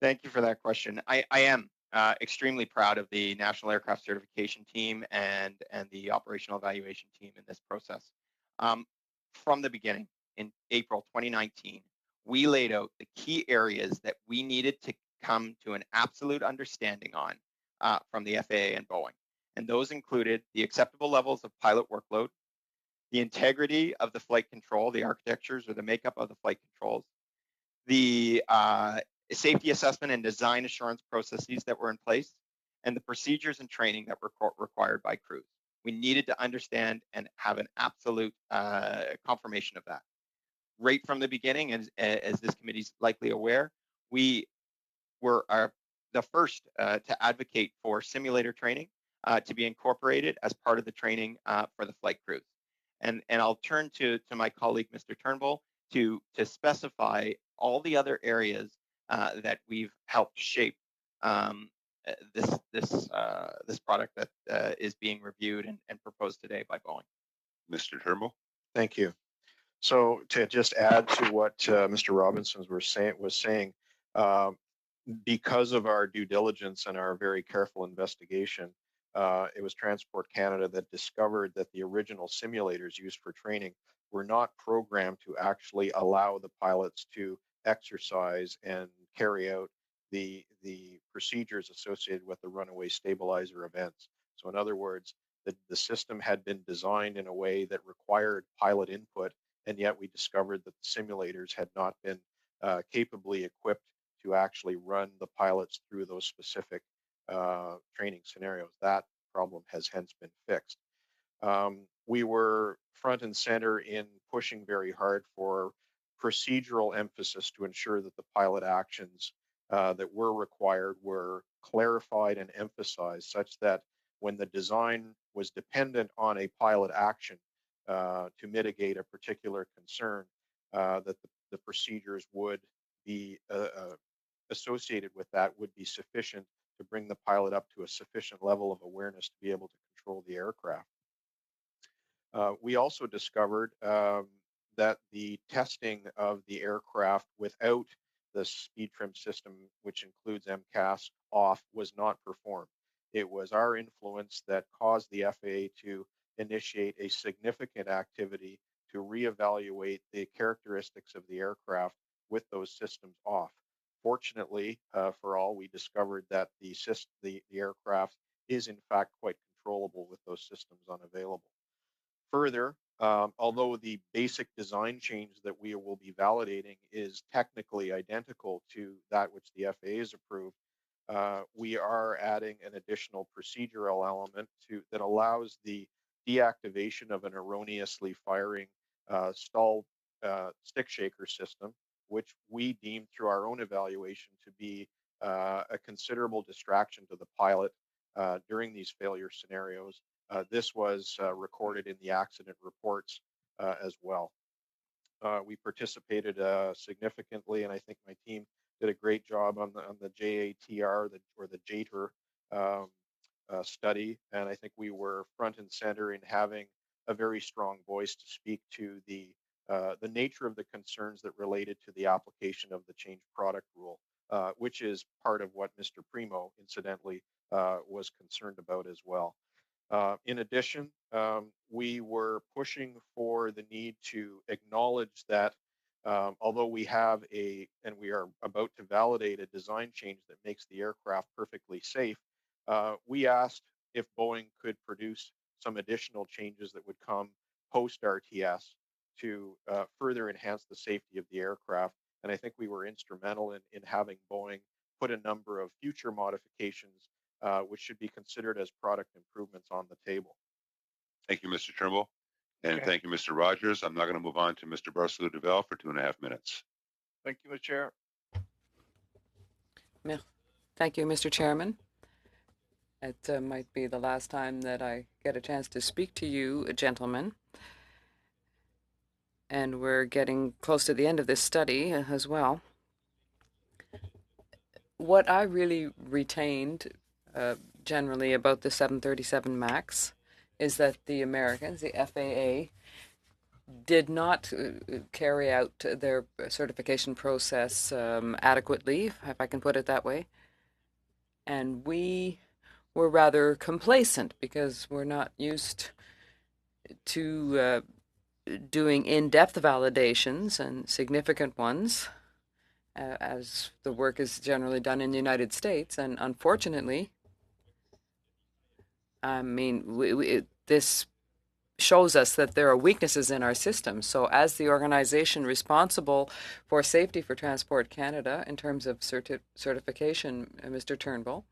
B: Thank you for that question. I am extremely proud of the National Aircraft Certification Team and the Operational Evaluation Team in this process. From the beginning, in April 2019, we laid out the key areas that we needed to come to an absolute understanding on from the FAA and Boeing. And those included the acceptable levels of pilot workload, the integrity of the flight control, the architectures or the makeup of the flight controls, the safety assessment and design assurance processes that were in place, and the procedures and training that were required by crews. We needed to understand and have an absolute confirmation of that. Right from the beginning, as this committee is likely aware, we were the first to advocate for simulator training to be incorporated as part of the training for the flight crews. And I'll turn to my colleague, Mr. Turnbull, to specify all the other areas that we've helped shape this product that is being reviewed and proposed today by Boeing.
A: Mr. Turnbull.
G: Thank you. So to just add to what Mr. Robinson was saying, because of our due diligence and our very careful investigation, it was Transport Canada that discovered that the original simulators used for training were not programmed to actually allow the pilots to exercise and carry out the procedures associated with the runaway stabilizer events. So in other words, the system had been designed in a way that required pilot input, and yet we discovered that the simulators had not been capably equipped to actually run the pilots through those specific training scenarios. That problem has hence been fixed. We were front and center in pushing very hard for procedural emphasis to ensure that the pilot actions that were required were clarified and emphasized, such that when the design was dependent on a pilot action to mitigate a particular concern, that the procedures would be associated with that would be sufficient to bring the pilot up to a sufficient level of awareness to be able to control the aircraft. We also discovered that the testing of the aircraft without the speed trim system, which includes MCAS, off, was not performed. It was our influence that caused the FAA to initiate a significant activity to reevaluate the characteristics of the aircraft with those systems off. Fortunately for all, we discovered that the aircraft is in fact quite controllable with those systems unavailable. Further, although the basic design change that we will be validating is technically identical to that which the FAA has approved, we are adding an additional procedural element that allows the deactivation of an erroneously firing stall stick shaker system, which we deemed through our own evaluation to be a considerable distraction to the pilot during these failure scenarios. This was recorded in the accident reports as well. We participated significantly, and I think my team did a great job on the JATR or the JATR study, and I think we were front and center in having a very strong voice to speak to the nature of the concerns that related to the application of the change product rule, which is part of what Mr. Primo, incidentally, was concerned about as well. In addition, we were pushing for the need to acknowledge that although we have and we are about to validate a design change that makes the aircraft perfectly safe, we asked if Boeing could produce some additional changes that would come post RTS to further enhance the safety of the aircraft. And I think we were instrumental in having Boeing put a number of future modifications which should be considered as product improvements on the table.
A: Thank you, Mr. Turnbull. And thank you, Mr. Rogers. I'm now going to move on to Mr. Barcelou-Duval for 2.5 minutes.
L: Thank you, Mr. Chair.
C: Thank you, Mr. Chairman. It might be the last time that I get a chance to speak to you, gentlemen. And we're getting close to the end of this study as well. What I really retained generally about the 737 MAX is that the Americans, the FAA, did not carry out their certification process adequately, if I can put it that way. And we were rather complacent because we're not used to doing in-depth validations and significant ones, as the work is generally done in the United States. And unfortunately, I mean, this shows us that there are weaknesses in our system. So as the organization responsible for safety for Transport Canada in terms of certification, Mr. Turnbull,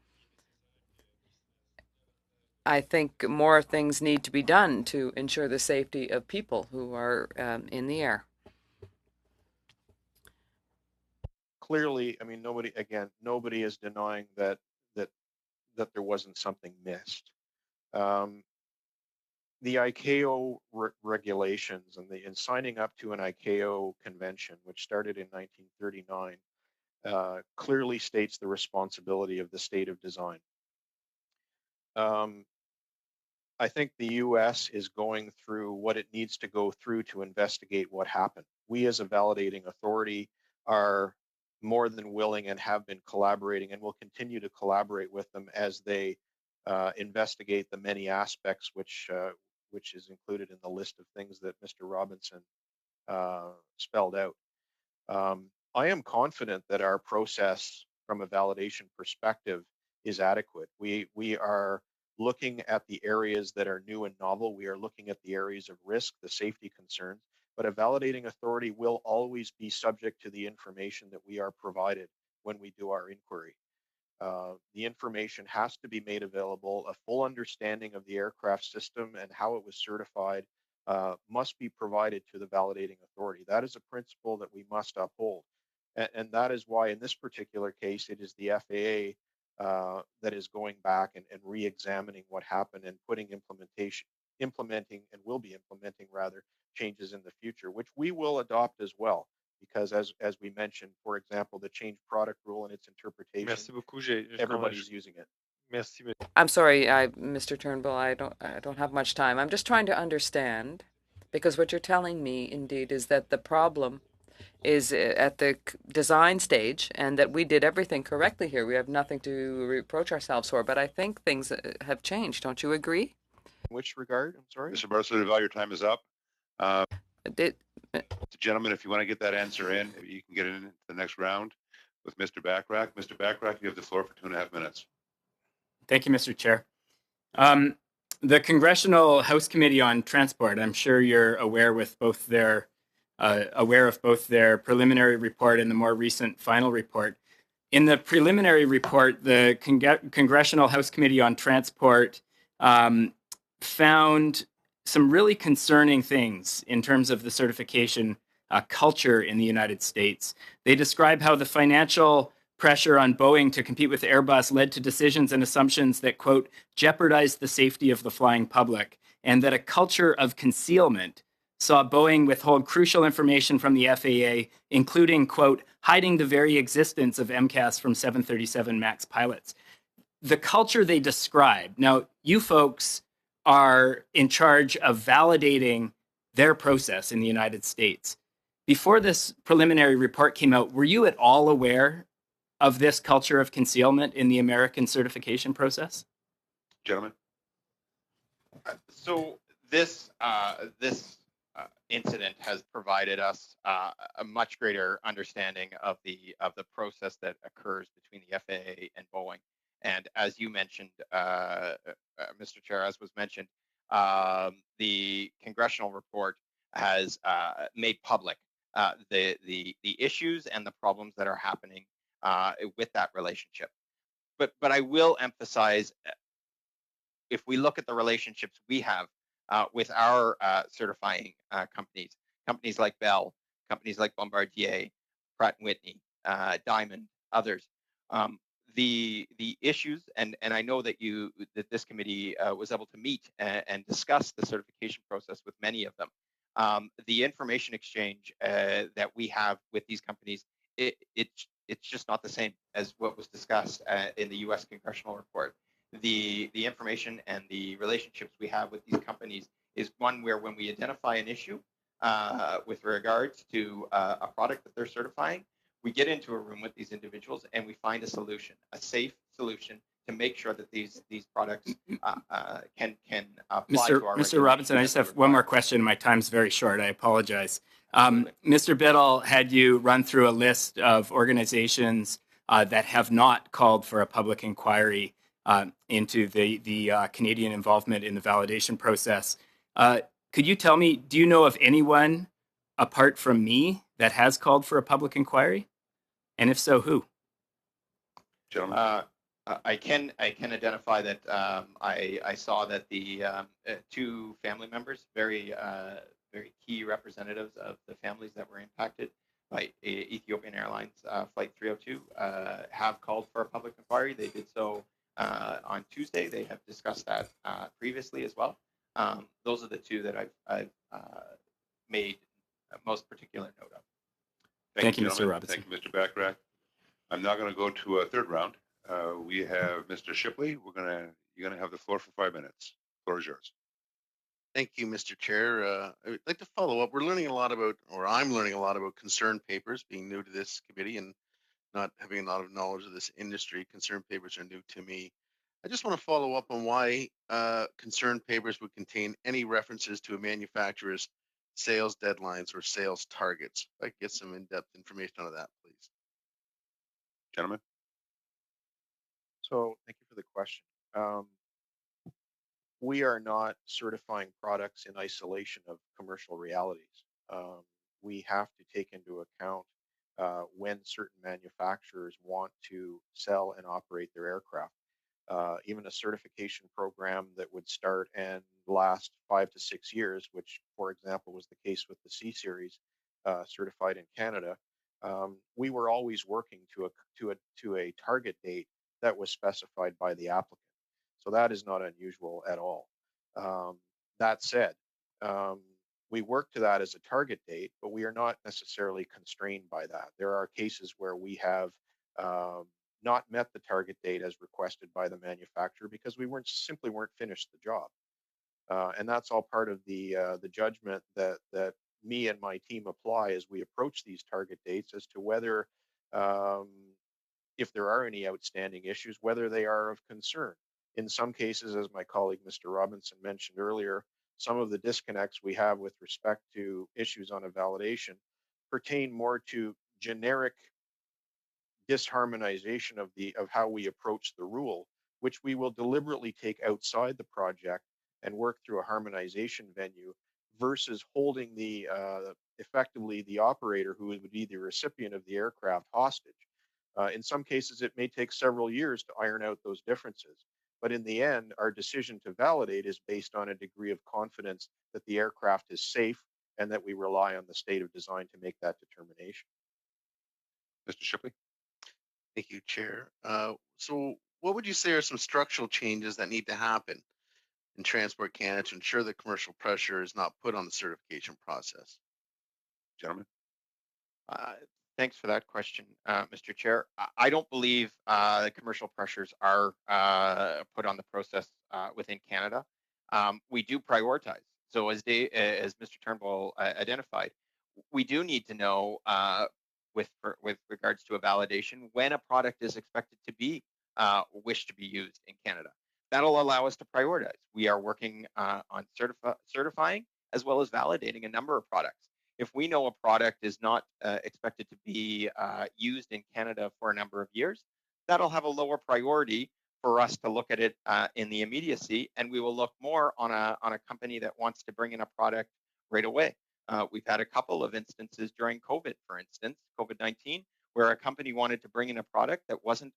C: I think more things need to be done to ensure the safety of people who are in the air.
G: Clearly, I mean, nobody is denying that there wasn't something missed. The ICAO regulations and signing up to an ICAO convention, which started in 1939, clearly states the responsibility of the state of design. I think the U.S. is going through what it needs to go through to investigate what happened. We as a validating authority are more than willing and have been collaborating and will continue to collaborate with them as they investigate the many aspects which is included in the list of things that Mr. Robinson spelled out. I am confident that our process from a validation perspective is adequate. We are looking at the areas that are new and novel. We are looking at the areas of risk, the safety concerns, but a validating authority will always be subject to the information that we are provided when we do our inquiry. The information has to be made available. A full understanding of the aircraft system and how it was certified must be provided to the validating authority. That is a principle that we must uphold. And that is why in this particular case, it is the FAA that is going back and re-examining what happened and implementing and will be implementing rather changes in the future, which we will adopt as well. Because as we mentioned, for example, the change product rule and its interpretation,
I: Merci beaucoup.
G: everybody's using it.
I: Merci.
C: I'm sorry, Mr. Turnbull, I don't have much time. I'm just trying to understand, because what you're telling me indeed is that the problem is at the design stage and that we did everything correctly here. We have nothing to reproach ourselves for, but I think things have changed. Don't you agree?
G: In which regard? I'm sorry.
A: Mr. Barcelona, your time is up.
C: Did,
A: Gentlemen, if you want to get that answer in, you can get it in the next round with Mr. Backrack. Mr. Backrack, you have the floor for 2.5 minutes.
J: Thank you, Mr. Chair. The Congressional House Committee on Transport, I'm sure you're aware of both their preliminary report and the more recent final report. In the preliminary report, the Congressional House Committee on Transport found some really concerning things in terms of the certification culture in the United States. They describe how the financial pressure on Boeing to compete with Airbus led to decisions and assumptions that, quote, jeopardized the safety of the flying public, and that a culture of concealment saw Boeing withhold crucial information from the FAA, including, quote, hiding the very existence of MCAS from 737 MAX pilots. The culture they describe, now, you folks are in charge of validating their process in the United States. Before this preliminary report came out, were you at all aware of this culture of concealment in the American certification process?
A: Gentlemen.
B: So this incident has provided us a much greater understanding of the process that occurs between the FAA and Boeing. And as you mentioned, Mr. Chair, as was mentioned, the congressional report has made public the issues and the problems that are happening with that relationship. But I will emphasize, if we look at the relationships we have with our certifying companies like Bell, companies like Bombardier, Pratt & Whitney, Diamond, others, the issues, and I know that this committee was able to meet and discuss the certification process with many of them. The information exchange that we have with these companies, it's just not the same as what was discussed in the U.S. congressional report. The information and the relationships we have with these companies is one where when we identify an issue with regards to a product that they're certifying, we get into a room with these individuals and we find a solution, a safe solution to make sure that these products can apply to our
J: Mr. Robinson, I just have one more question. My time's very short. I apologize. Mr. Biddle had you run through a list of organizations that have not called for a public inquiry into the Canadian involvement in the validation process. Could you tell me, do you know of anyone apart from me that has called for a public inquiry? And if so, who?
A: Gentlemen.
B: I can identify that I saw that the two family members, very key representatives of the families that were impacted by Ethiopian Airlines Flight 302 have called for a public inquiry. They did so on Tuesday. They have discussed that previously as well. Those are the two that I've made most particular note of.
J: Thank you, Mr. Robinson.
A: Thank you, Mr. Backrack. I'm now going to go to a third round. We have Mr. Shipley. You're gonna have the floor for 5 minutes. The floor is yours.
M: Thank you, Mr. Chair. I would like to follow up. We're learning a lot about, or I'm learning a lot about concern papers, being new to this committee and not having a lot of knowledge of this industry. Concern papers are new to me. I just want to follow up on why concern papers would contain any references to a manufacturer's sales deadlines or sales targets. If I could get some in-depth information on that, please.
A: Gentlemen.
G: So thank you for the question. We are not certifying products in isolation of commercial realities. We have to take into account when certain manufacturers want to sell and operate their aircraft. Even a certification program that would start and last 5 to 6 years, which, for example, was the case with the C Series certified in Canada. We were always working to a target date that was specified by the applicant. So that is not unusual at all. That said, we work to that as a target date, but we are not necessarily constrained by that. There are cases where we have not met the target date as requested by the manufacturer because we simply weren't finished the job. And that's all part of the judgment that me and my team apply as we approach these target dates as to whether, if there are any outstanding issues, whether they are of concern. In some cases, as my colleague Mr. Robinson mentioned earlier, some of the disconnects we have with respect to issues on a validation pertain more to generic disharmonization of how we approach the rule, which we will deliberately take outside the project and work through a harmonization venue versus holding the effectively the operator who would be the recipient of the aircraft hostage. In some cases, it may take several years to iron out those differences. But in the end, our decision to validate is based on a degree of confidence that the aircraft is safe and that we rely on the state of design to make that determination.
A: Mr. Shipley.
M: Thank you, Chair. So what would you say are some structural changes that need to happen in Transport Canada to ensure that commercial pressure is not put on the certification process?
A: Gentlemen.
B: Thanks for that question, Mr. Chair. I don't believe the commercial pressures are put on the process within Canada. We do prioritize. So as Mr. Turnbull identified, we do need to know with regards to a validation when a product is expected to be wished to be used in Canada. That'll allow us to prioritize. We are working on certifying as well as validating a number of products. If we know a product is not expected to be used in Canada for a number of years, that'll have a lower priority for us to look at it in the immediacy, and we will look more on a company that wants to bring in a product right away. We've had a couple of instances during COVID, for instance, COVID-19, where a company wanted to bring in a product that wasn't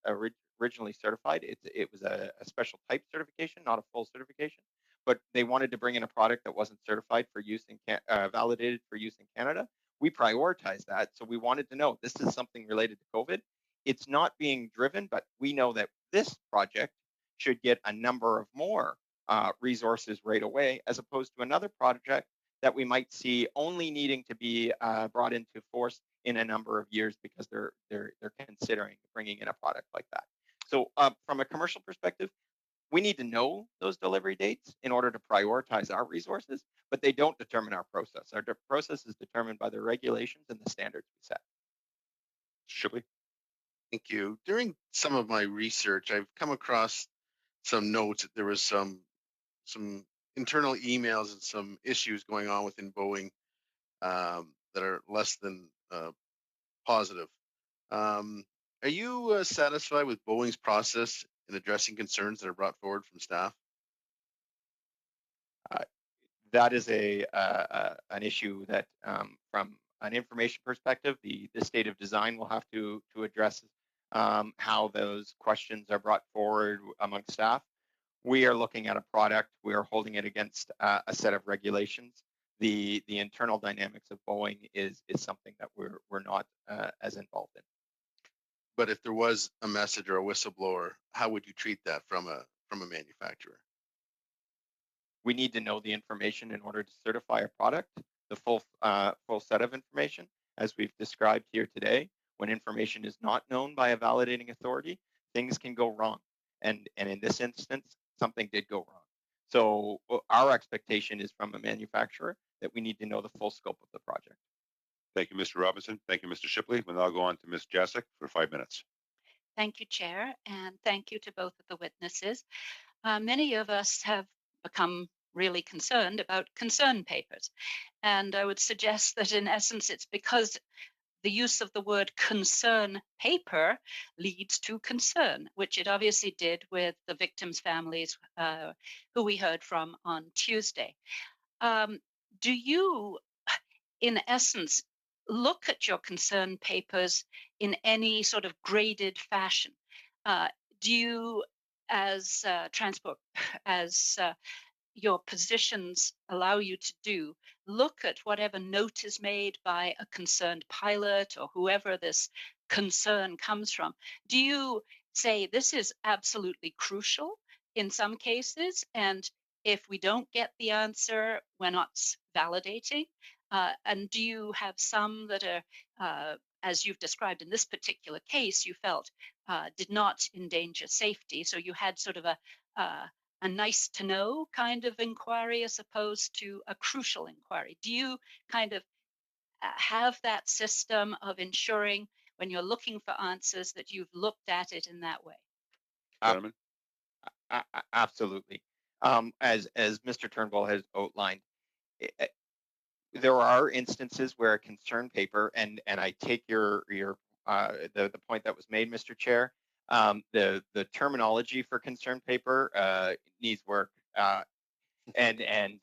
B: originally certified. It was a special type certification, not a full certification. But they wanted to bring in a product that wasn't certified for use in validated for use in Canada. We prioritized that, so we wanted to know this is something related to COVID. It's not being driven, but we know that this project should get a number of more resources right away, as opposed to another project that we might see only needing to be brought into force in a number of years because they're considering bringing in a product like that. So from a commercial perspective, we need to know those delivery dates in order to prioritize our resources, but they don't determine our process. Our process is determined by the regulations and the standards we set.
A: Shipley.
M: Thank you. During some of my research, I've come across some notes that there was some internal emails and some issues going on within Boeing that are less than positive. Are you satisfied with Boeing's process in addressing concerns that are brought forward from staff?
B: That is an issue that, from an information perspective, the state of design will have to address how those questions are brought forward among staff. We are looking at a product. We are holding it against a set of regulations. The internal dynamics of Boeing is something that we're not as involved in.
M: But if there was a message or a whistleblower, how would you treat that from a manufacturer?
B: We need to know the information in order to certify a product, the full set of information, as we've described here today. when information is not known by a validating authority, things can go wrong. And in this instance, something did go wrong. So our expectation is from a manufacturer that we need to know the full scope of the project.
A: Thank you, Mr. Robinson. Thank you, Mr. Shipley. We'll now go on to Ms. Jacek for 5 minutes.
D: Thank you, Chair, and thank you to both of the witnesses. Many of us have become really concerned about concern papers. And I would suggest that in essence, it's because the use of the word concern paper leads to concern, which it obviously did with the victims' families who we heard from on Tuesday. Do you, in essence, look at your concern papers in any sort of graded fashion? Do you, as transport, as your positions allow you to do, look at whatever note is made by a concerned pilot or whoever this concern comes from? Do you say this is absolutely crucial in some cases, and if we don't get the answer, we're not validating? And do you have some that are, as you've described in this particular case, you felt did not endanger safety? So you had sort of a nice to know kind of inquiry as opposed to a crucial inquiry. Do you kind of have that system of ensuring when you're looking for answers that you've looked at it in that way?
A: Gentlemen?
B: Absolutely. As Mr. Turnbull has outlined, there are instances where a concern paper, and I take your the point that was made, Mr. Chair. The terminology for concern paper needs work, and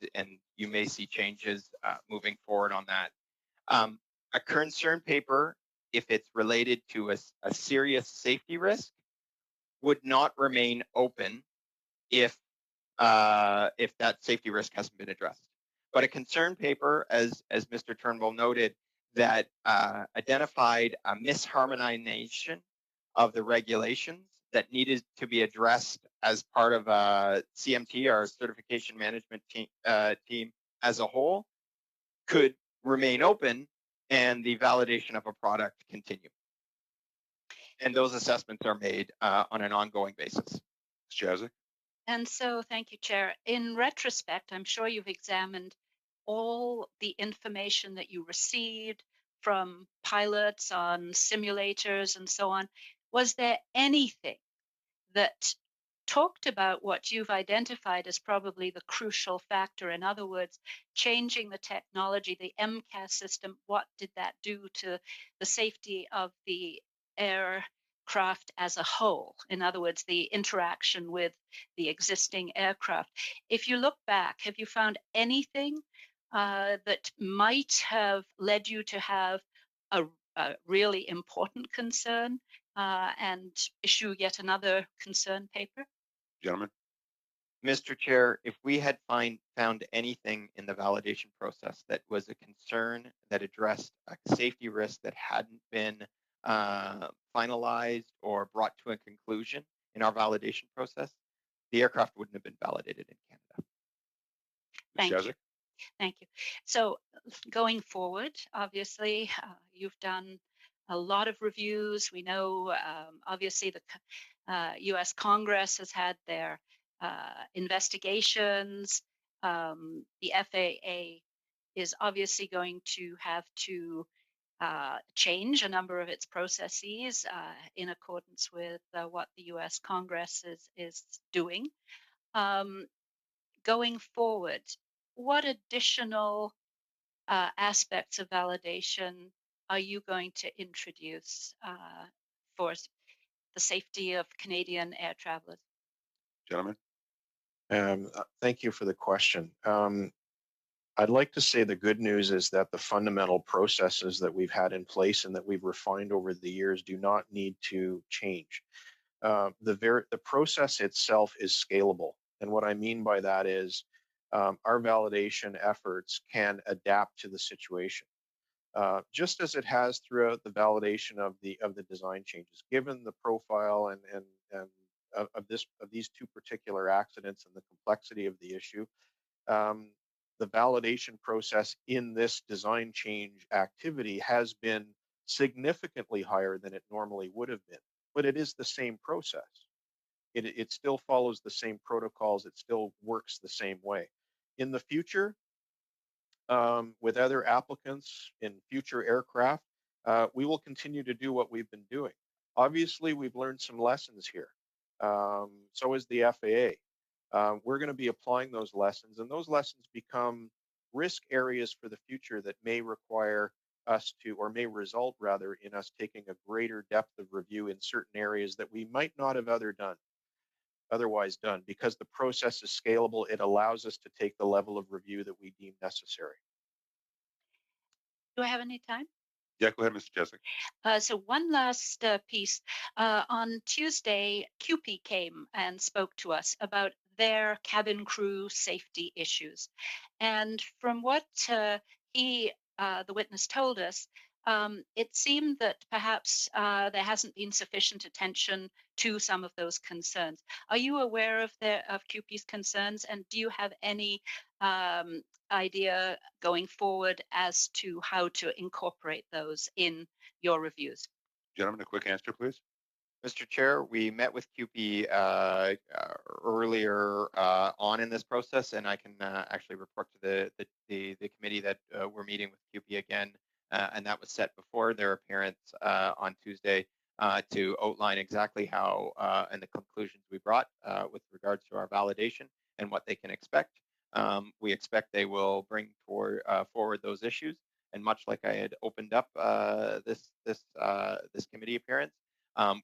B: you may see changes moving forward on that. A concern paper, if it's related to a serious safety risk, would not remain open if that safety risk hasn't been addressed. But a concern paper, as Mr. Turnbull noted, that identified a misharmonization of the regulations that needed to be addressed as part of CMT, our certification management team as a whole, could remain open and the validation of a product continue. And those assessments are made on an ongoing basis.
A: Ms. Jacek?
D: And so, thank you, Chair. In retrospect, I'm sure you've examined all the information that you received from pilots on simulators and so on. Was there anything that talked about what you've identified as probably the crucial factor? In other words, changing the technology, the MCAS system, what did that do to the safety of the aircraft as a whole? In other words, the interaction with the existing aircraft. If you look back, have you found anything that might have led you to have a really important concern and issue yet another concern paper?
A: Gentlemen?
B: Mr. Chair, if we had found anything in the validation process that was a concern that addressed a safety risk that hadn't been finalized or brought to a conclusion in our validation process, the aircraft wouldn't have been validated in Canada.
D: Thank you. Thank you. So going forward, obviously, you've done a lot of reviews. We know, obviously, the U.S. Congress has had their investigations. The FAA is obviously going to have to change a number of its processes in accordance with what the U.S. Congress is doing. Going forward, what additional aspects of validation are you going to introduce for the safety of Canadian air travelers?
A: Gentlemen?
G: Thank you for the question. I'd like to say the good news is that the fundamental processes that we've had in place and that we've refined over the years do not need to change. The process itself is scalable. And what I mean by that is our validation efforts can adapt to the situation. Just as it has throughout the validation of the design changes, given the profile and of these two particular accidents and the complexity of the issue, the validation process in this design change activity has been significantly higher than it normally would have been. But it is the same process. It still follows the same protocols. It still works the same way. In the future, with other applicants in future aircraft, we will continue to do what we've been doing. Obviously, we've learned some lessons here. So is the FAA. We're going to be applying those lessons, and those lessons become risk areas for the future that may require us to, or may result rather, in us taking a greater depth of review in certain areas that we might not have otherwise done. Because the process is scalable, it allows us to take the level of review that we deem necessary.
D: Do I have any time?
A: Yeah, go ahead, Mr. Jessic.
D: So one last piece. On Tuesday, QP came and spoke to us about their cabin crew safety issues. And from what the witness told us, it seemed that perhaps there hasn't been sufficient attention to some of those concerns. Are you aware of QP's concerns, and do you have any idea going forward as to how to incorporate those in your reviews?
A: Gentlemen, a quick answer, please.
B: Mr. Chair, we met with QP earlier on in this process, and I can actually report to the committee that we're meeting with QP again, and that was set before their appearance on Tuesday to outline exactly how and the conclusions we brought with regards to our validation and what they can expect. We expect they will bring forward those issues, and much like I had opened up this committee appearance,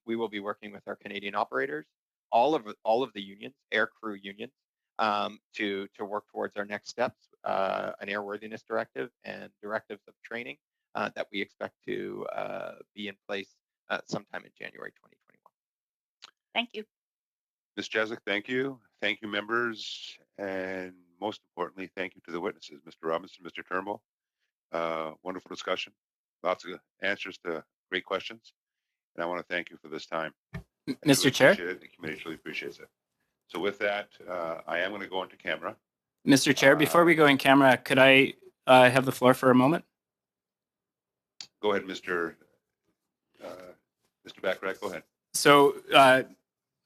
B: we will be working with our Canadian operators, all of the unions, air crew unions, to work towards our next steps, an airworthiness directive and directives of training that we expect to be in place sometime in January 2021.
D: Thank you.
A: Ms. Jessic, thank you. Thank you, members. And most importantly, thank you to the witnesses, Mr. Robinson, Mr. Turnbull. Wonderful discussion. Lots of answers to great questions. And I want to thank you for this time.
J: Mr. Chair?
A: The committee truly appreciates it. So with that, I am going to go into camera.
J: Mr. Chair, before we go in camera, could I have the floor for a moment?
A: Go ahead, Mr. Backrack, go ahead.
J: So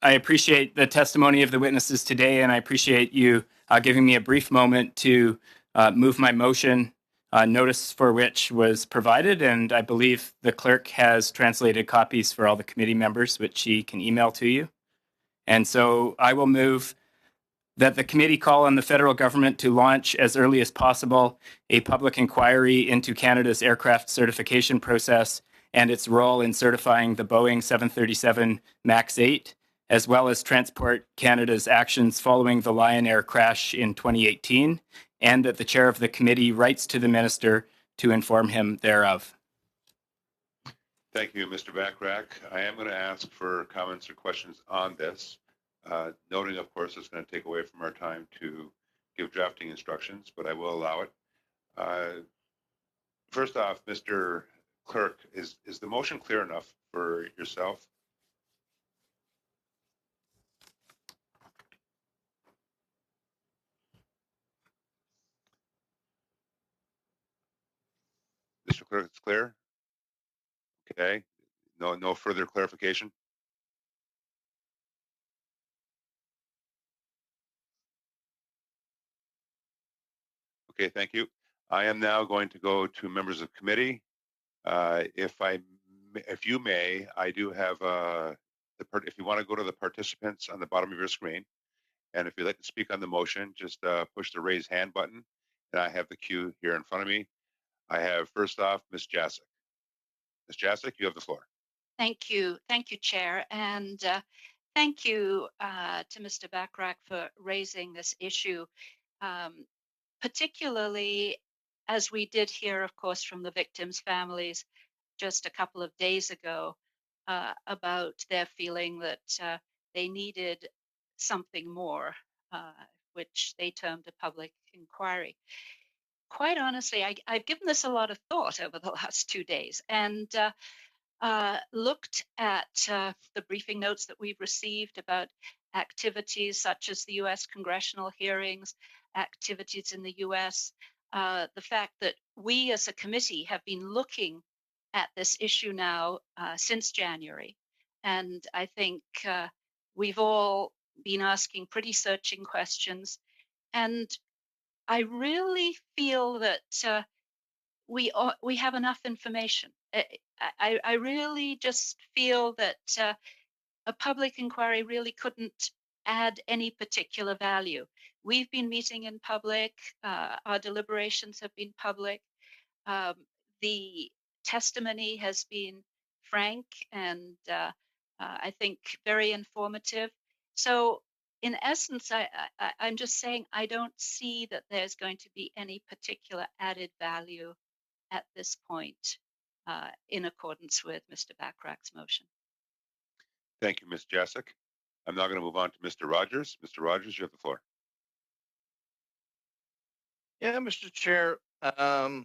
J: I appreciate the testimony of the witnesses today, and I appreciate you giving me a brief moment to move my motion, notice for which was provided, and I believe the clerk has translated copies for all the committee members, which she can email to you. And so I will move that the committee call on the federal government to launch as early as possible a public inquiry into Canada's aircraft certification process and its role in certifying the Boeing 737 MAX 8, as well as Transport Canada's actions following the Lion Air crash in 2018, and that the chair of the committee writes to the minister to inform him thereof.
A: Thank you, Mr. Backrack. I am going to ask for comments or questions on this, noting, of course, it's going to take away from our time to give drafting instructions, but I will allow it. First off, Mr. Clerk, is the motion clear enough for yourself? Mr. Clerk, it's clear? Okay. No further clarification? Okay, thank you. I am now going to go to members of committee. If you may, I do have if you want to go to the participants on the bottom of your screen, and if you'd like to speak on the motion, just push the raise hand button, and I have the queue here in front of me. I have first off, Ms. Jasic. Ms. Jasic, you have the floor.
D: Thank you, Chair, and thank you to Mr. Backrack for raising this issue, particularly as we did hear, of course, from the victims' families just a couple of days ago about their feeling that they needed something more, which they termed a public inquiry. Quite honestly, I've given this a lot of thought over the last 2 days, and looked at the briefing notes that we've received about activities such as the U.S. congressional hearings, activities in the U.S., the fact that we as a committee have been looking at this issue now since January. And I think we've all been asking pretty searching questions. And I really feel that we have enough information. I really just feel that a public inquiry really couldn't add any particular value. We've been meeting in public. Our deliberations have been public. The testimony has been frank and I think very informative. So, in essence, I'm just saying I don't see that there's going to be any particular added value at this point in accordance with Mr. Bachrach's motion.
A: Thank you, Ms. Jacek. I'm now going to move on to Mr. Rogers. Mr. Rogers, you have the floor.
L: Yeah, Mr. Chair, I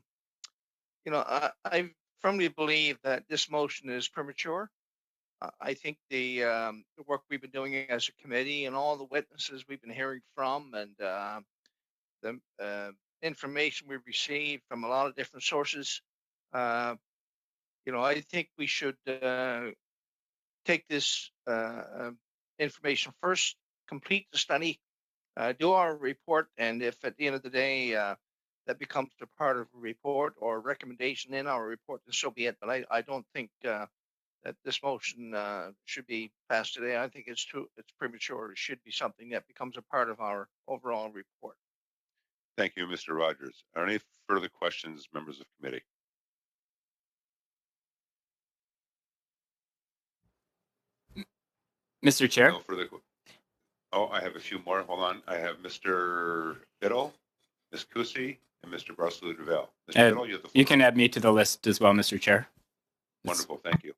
L: firmly believe that this motion is premature. I think the work we've been doing as a committee and all the witnesses we've been hearing from and the information we've received from a lot of different sources, I think we should take this information first, complete the study, do our report, and if at the end of the day that becomes a part of a report or a recommendation in our report, then so be it. But I don't think that this motion should be passed today. I think it's premature. It should be something that becomes a part of our overall report.
A: Thank you, Mr. Rogers. Are there any further questions, members of committee?
J: Mr. Chair?
A: No further. Oh, I have a few more. Hold on. I have Mr. Biddle, Ms. Cusi, and Mr. Barcelona-Duval. Mr. Biddle, you have the floor.
J: You can add me to the list as well, Mr. Chair.
A: Wonderful. Thank you.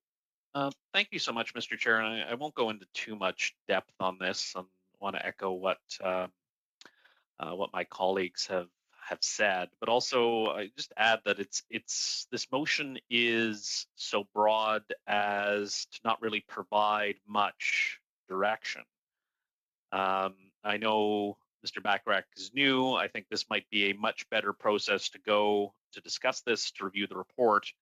H: Thank you so much, Mr. Chair. And I won't go into too much depth on this. I want to echo what my colleagues have said, but also I just add that this motion is so broad as to not really provide much direction. I know Mr. Bachrach is new. I think this might be a much better process to go to discuss this, to review the report,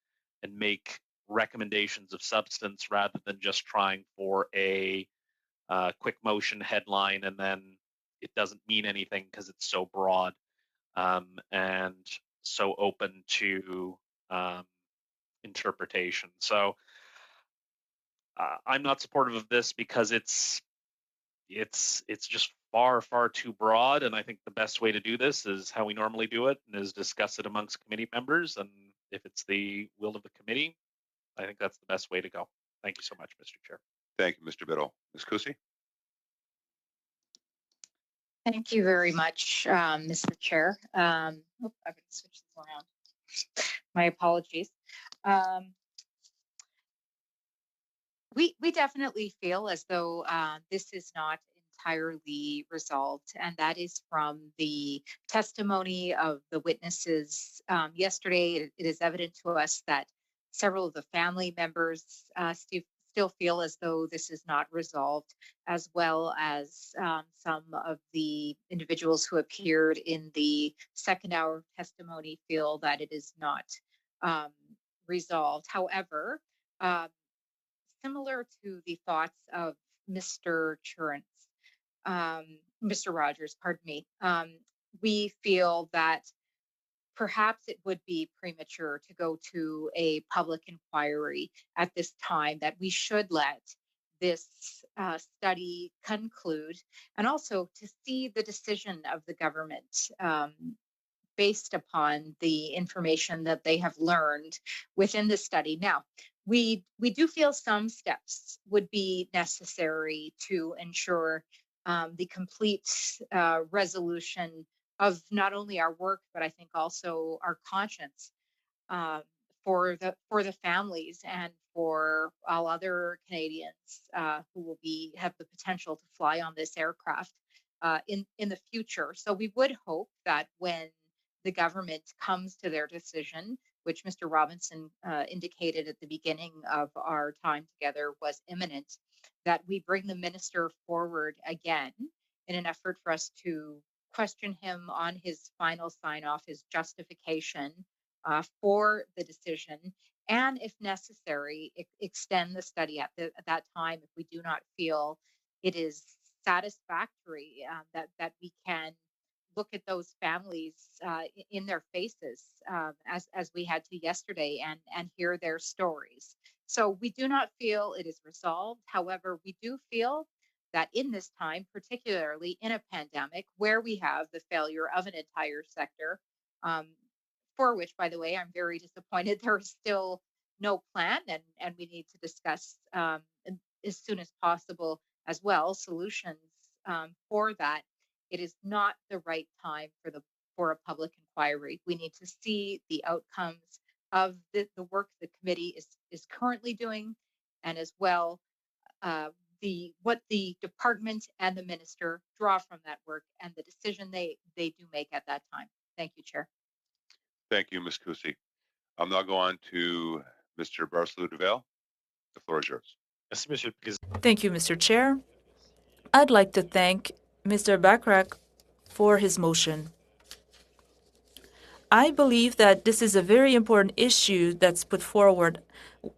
H: and make recommendations of substance rather than just trying for a quick motion headline and then it doesn't mean anything because it's so broad and so open to interpretation. So I'm not supportive of this because it's just far too broad, and I think the best way to do this is how we normally do it, and is discuss it amongst committee members, and if it's the will of the committee, I think that's the best way to go. Thank you so much, Mr. Chair.
A: Thank you, Mr. Biddle. Ms. Cusi?
F: Thank you very much, Mr. Chair. I'm going to switch this around. My apologies. We definitely feel as though this is not entirely resolved, and that is from the testimony of the witnesses yesterday. It is evident to us that several of the family members still feel as though this is not resolved, as well as some of the individuals who appeared in the second hour of testimony feel that it is not resolved. However, similar to the thoughts of Mr. Mr. Rogers, pardon me, we feel that perhaps it would be premature to go to a public inquiry at this time, that we should let this study conclude, and also to see the decision of the government based upon the information that they have learned within the study. Now, we do feel some steps would be necessary to ensure the complete resolution of not only our work, but I think also our conscience for the families and for all other Canadians who will have the potential to fly on this aircraft in the future. So we would hope that when the government comes to their decision, which Mr. Robinson indicated at the beginning of our time together was imminent, that we bring the minister forward again in an effort for us to question him on his final sign-off, his justification for the decision, and if necessary, extend the study at that time if we do not feel it is satisfactory, that we can look at those families in their faces, as we had to yesterday, and hear their stories. So we do not feel it is resolved. However, we do feel that in this time, particularly in a pandemic where we have the failure of an entire sector, for which, by the way, I'm very disappointed there is still no plan, and we need to discuss as soon as possible as well solutions for that. It is not the right time for a public inquiry. We need to see the outcomes of the work the committee is currently doing, and as well what the department and the minister draw from that work and the decision they do make at that time. Thank you, Chair.
A: Thank you, Ms. Cusi. I'll now go on to Mr. Barcelou-Duval. The floor is yours.
I: Merci, Monsieur le Président.
N: Thank you, Mr. Chair. I'd like to thank Mr. Bachrach for his motion. I believe that this is a very important issue that's put forward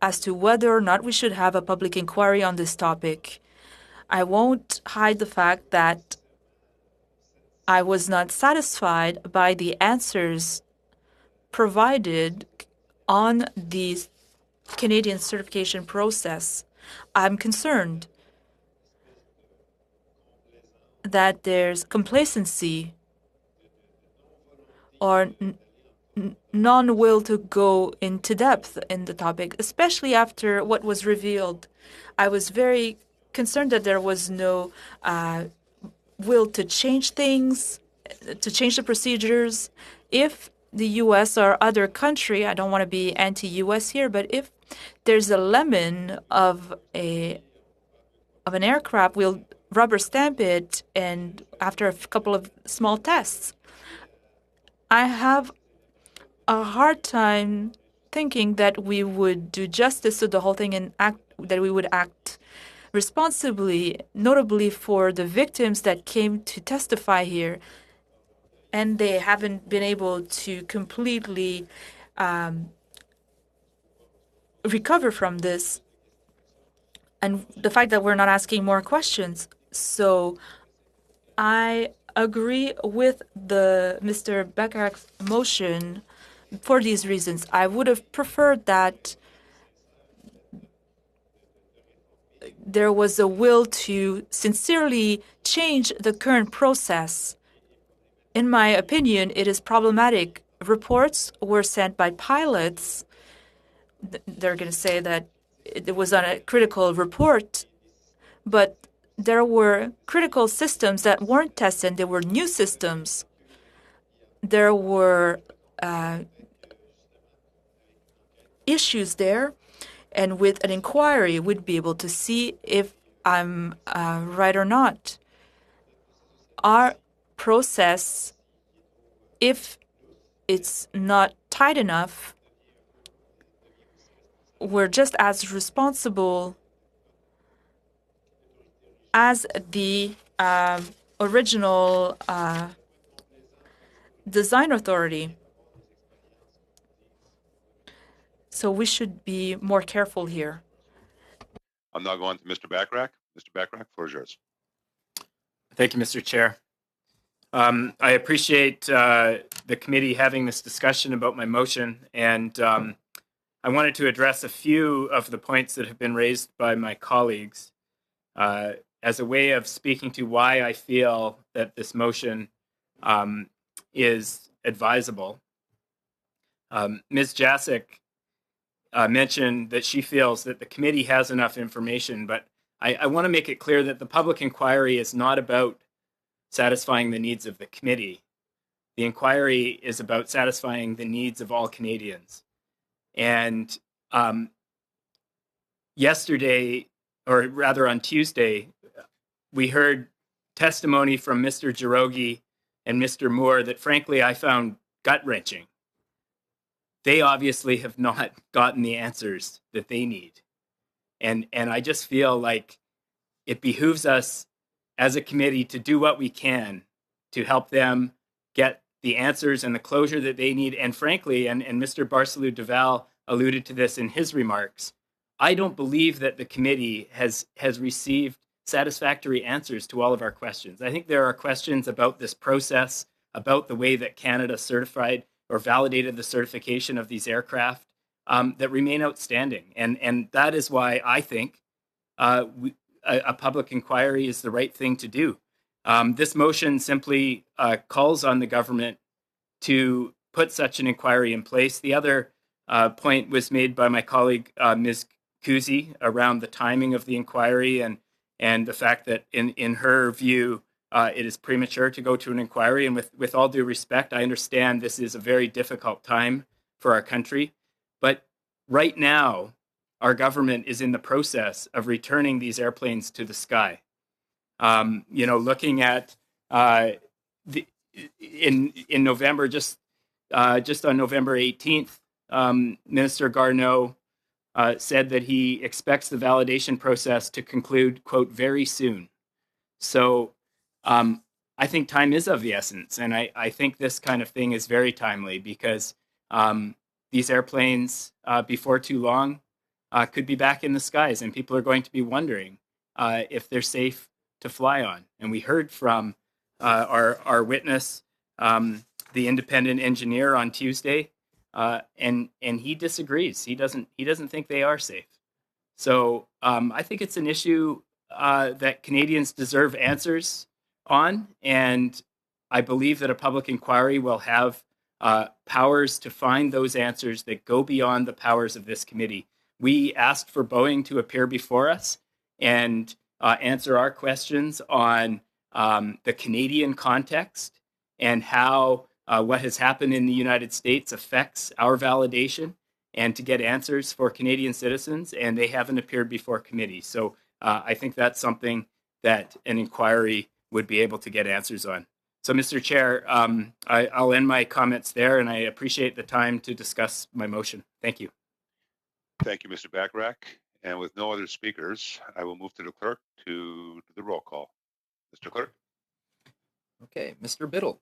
N: as to whether or not we should have a public inquiry on this topic. I won't hide the fact that I was not satisfied by the answers provided on the Canadian certification process. I'm concerned that there's complacency or non-will to go into depth in the topic, especially after what was revealed. I was very concerned that there was no will to change things, to change the procedures. If the U.S. or other country, I don't want to be anti-U.S. here, but if there's a lemon of an aircraft, we'll rubber stamp it, and after a couple of small tests. I have a hard time thinking that we would do justice to the whole thing and that we would act responsibly, notably for the victims that came to testify here, and they haven't been able to completely recover from this, and the fact that we're not asking more questions. So I agree with Mr. Bachrach's motion for these reasons. I would have preferred that there was a will to sincerely change the current process. In my opinion, it is problematic. Reports were sent by pilots. They're going to say that it was on a critical report, but there were critical systems that weren't tested. There were new systems. There were issues there, and with an inquiry, we'd be able to see if I'm right or not. Our process, if it's not tight enough, we're just as responsible as the original design authority. So we should be more careful here.
A: I'll now go on to Mr. Bachrach. Mr. Bachrach, floor is yours.
J: Thank you, Mr. Chair. I appreciate the committee having this discussion about my motion, and I wanted to address a few of the points that have been raised by my colleagues as a way of speaking to why I feel that this motion is advisable. Ms. Jacek mentioned that she feels that the committee has enough information, but I want to make it clear that the public inquiry is not about satisfying the needs of the committee. The inquiry is about satisfying the needs of all Canadians. And yesterday, or rather on Tuesday, we heard testimony from Mr. Jirogi and Mr. Moore that frankly I found gut-wrenching. They obviously have not gotten the answers that they need. And I just feel like it behooves us as a committee to do what we can to help them get the answers and the closure that they need. And frankly, and Mr. Barcelou-Duval alluded to this in his remarks. I don't believe that the committee has received satisfactory answers to all of our questions. I think there are questions about this process, about the way that Canada certified or validated the certification of these aircraft that remain outstanding. And that is why I think a public inquiry is the right thing to do. This motion simply calls on the government to put such an inquiry in place. The other point was made by my colleague, Ms. Kuzi, around the timing of the inquiry and the fact that in her view, it is premature to go to an inquiry. And with all due respect, I understand this is a very difficult time for our country. But right now, our government is in the process of returning these airplanes to the sky. Looking at in November, just on November 18th, Minister Garneau said that he expects the validation process to conclude, quote, very soon. So I think time is of the essence. And I think this kind of thing is very timely because these airplanes, before too long, could be back in the skies. And people are going to be wondering if they're safe to fly on. And we heard from our witness, the independent engineer, on Tuesday, and he disagrees. He doesn't think they are safe. So I think it's an issue that Canadians deserve answers on, and I believe that a public inquiry will have powers to find those answers that go beyond the powers of this committee. We asked for Boeing to appear before us and answer our questions on the Canadian context and how what has happened in the United States affects our validation, and to get answers for Canadian citizens, and they haven't appeared before committee. So I think that's something that an inquiry would be able to get answers on. So, Mr. Chair, I'll end my comments there, and I appreciate the time to discuss my motion. Thank you.
A: Thank you, Mr. Bachrach. And with no other speakers, I will move to the clerk to do the roll call. Mr. Clerk?
E: Okay, Mr. Biddle.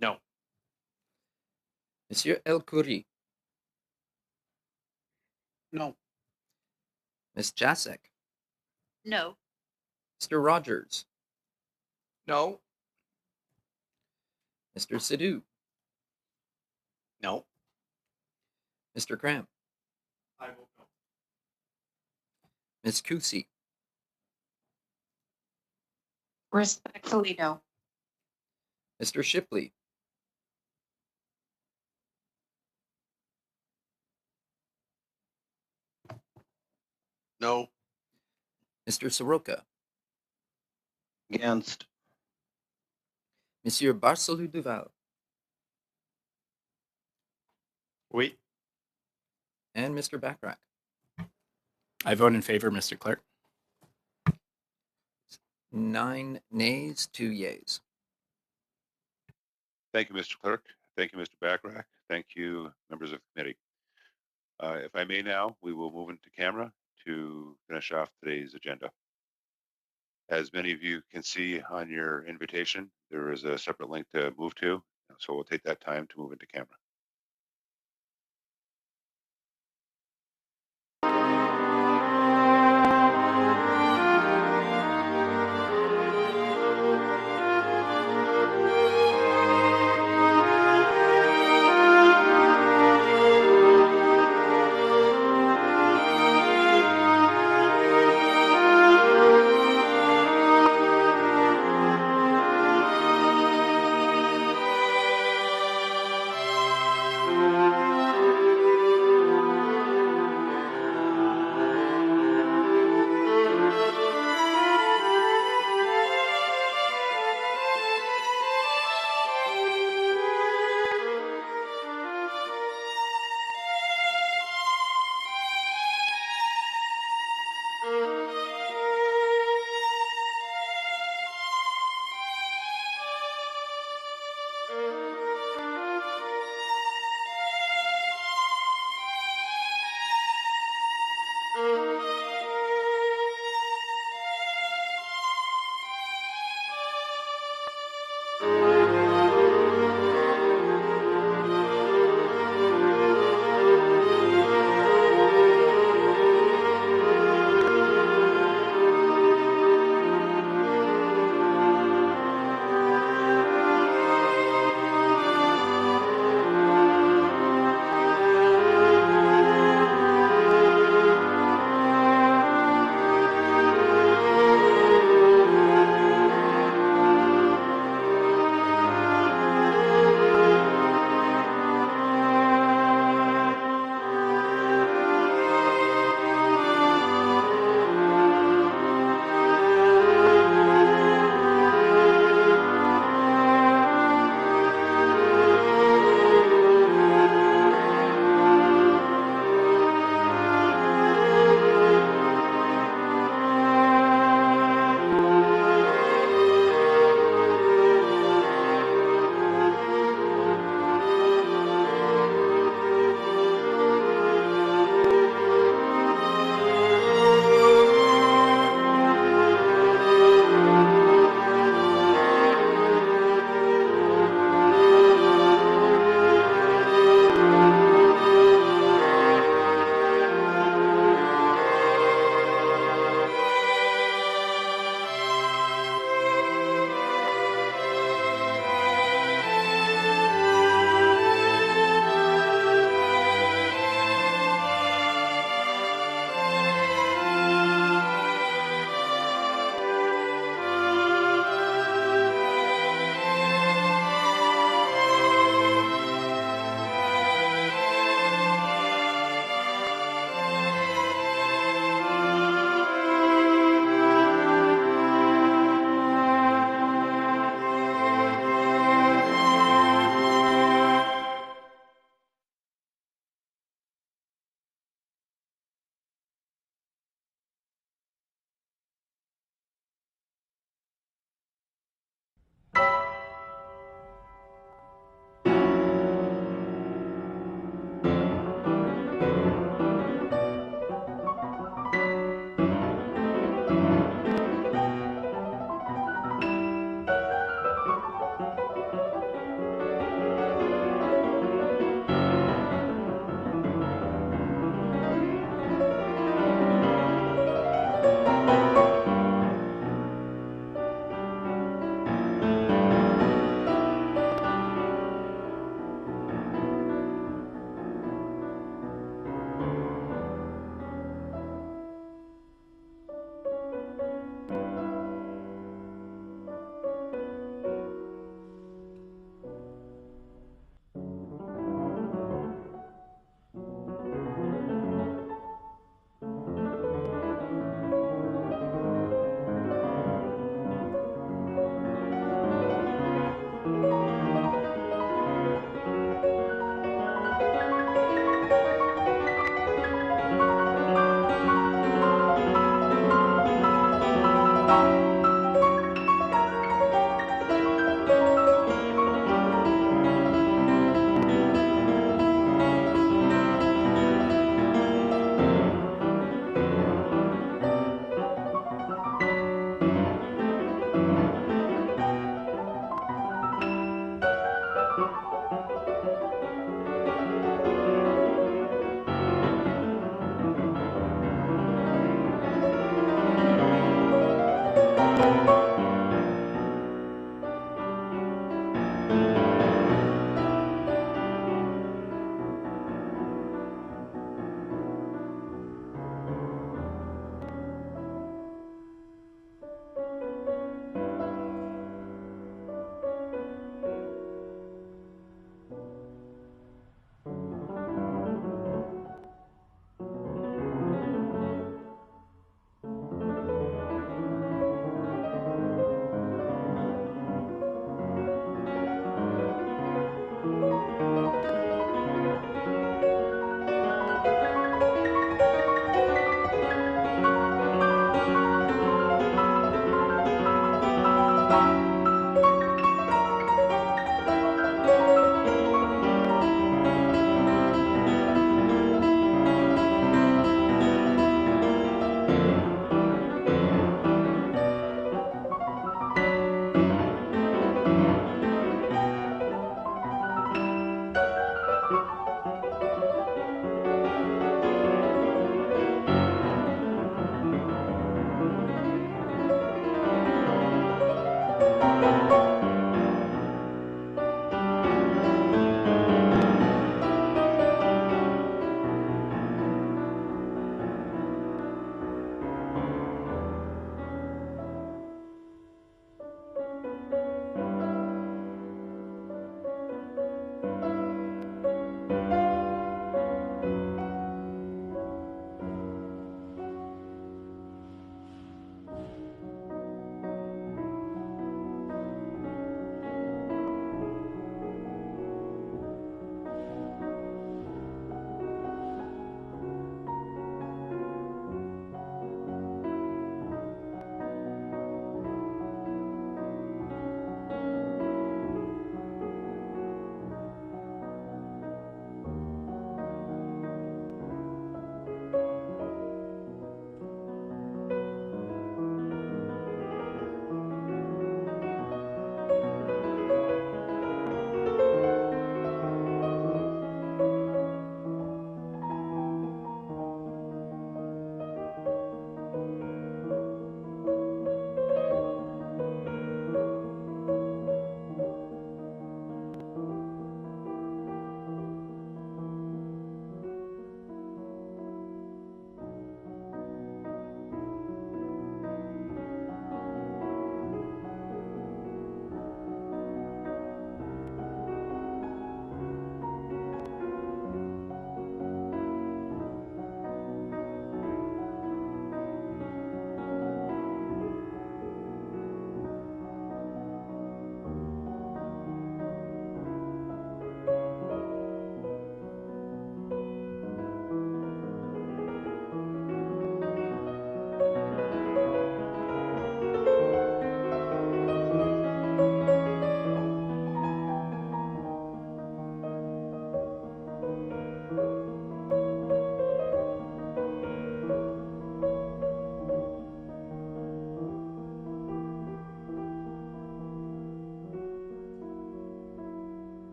H: No.
E: Monsieur El Khoury.
M: No.
E: Ms. Jasek.
D: No.
E: Mr. Rogers.
L: No.
E: Mr. Sidhu.
M: No.
E: Mr. Cram.
K: I vote no.
E: Ms. Kusi.
F: Respectfully, no.
E: Mr. Shipley.
M: No.
E: Mr. Soroka.
M: Against.
E: Monsieur Barcelou Duval.
I: Oui.
E: And Mr. Bachrach.
J: I vote in favor, Mr. Clerk.
E: 9 nays, 2 yeas.
A: Thank you, Mr. Clerk. Thank you, Mr. Bachrach. Thank you, members of the committee. If I may now, we will move into camera to finish off today's agenda. As many of you can see on your invitation, there is a separate link to move to, so we'll take that time to move into camera.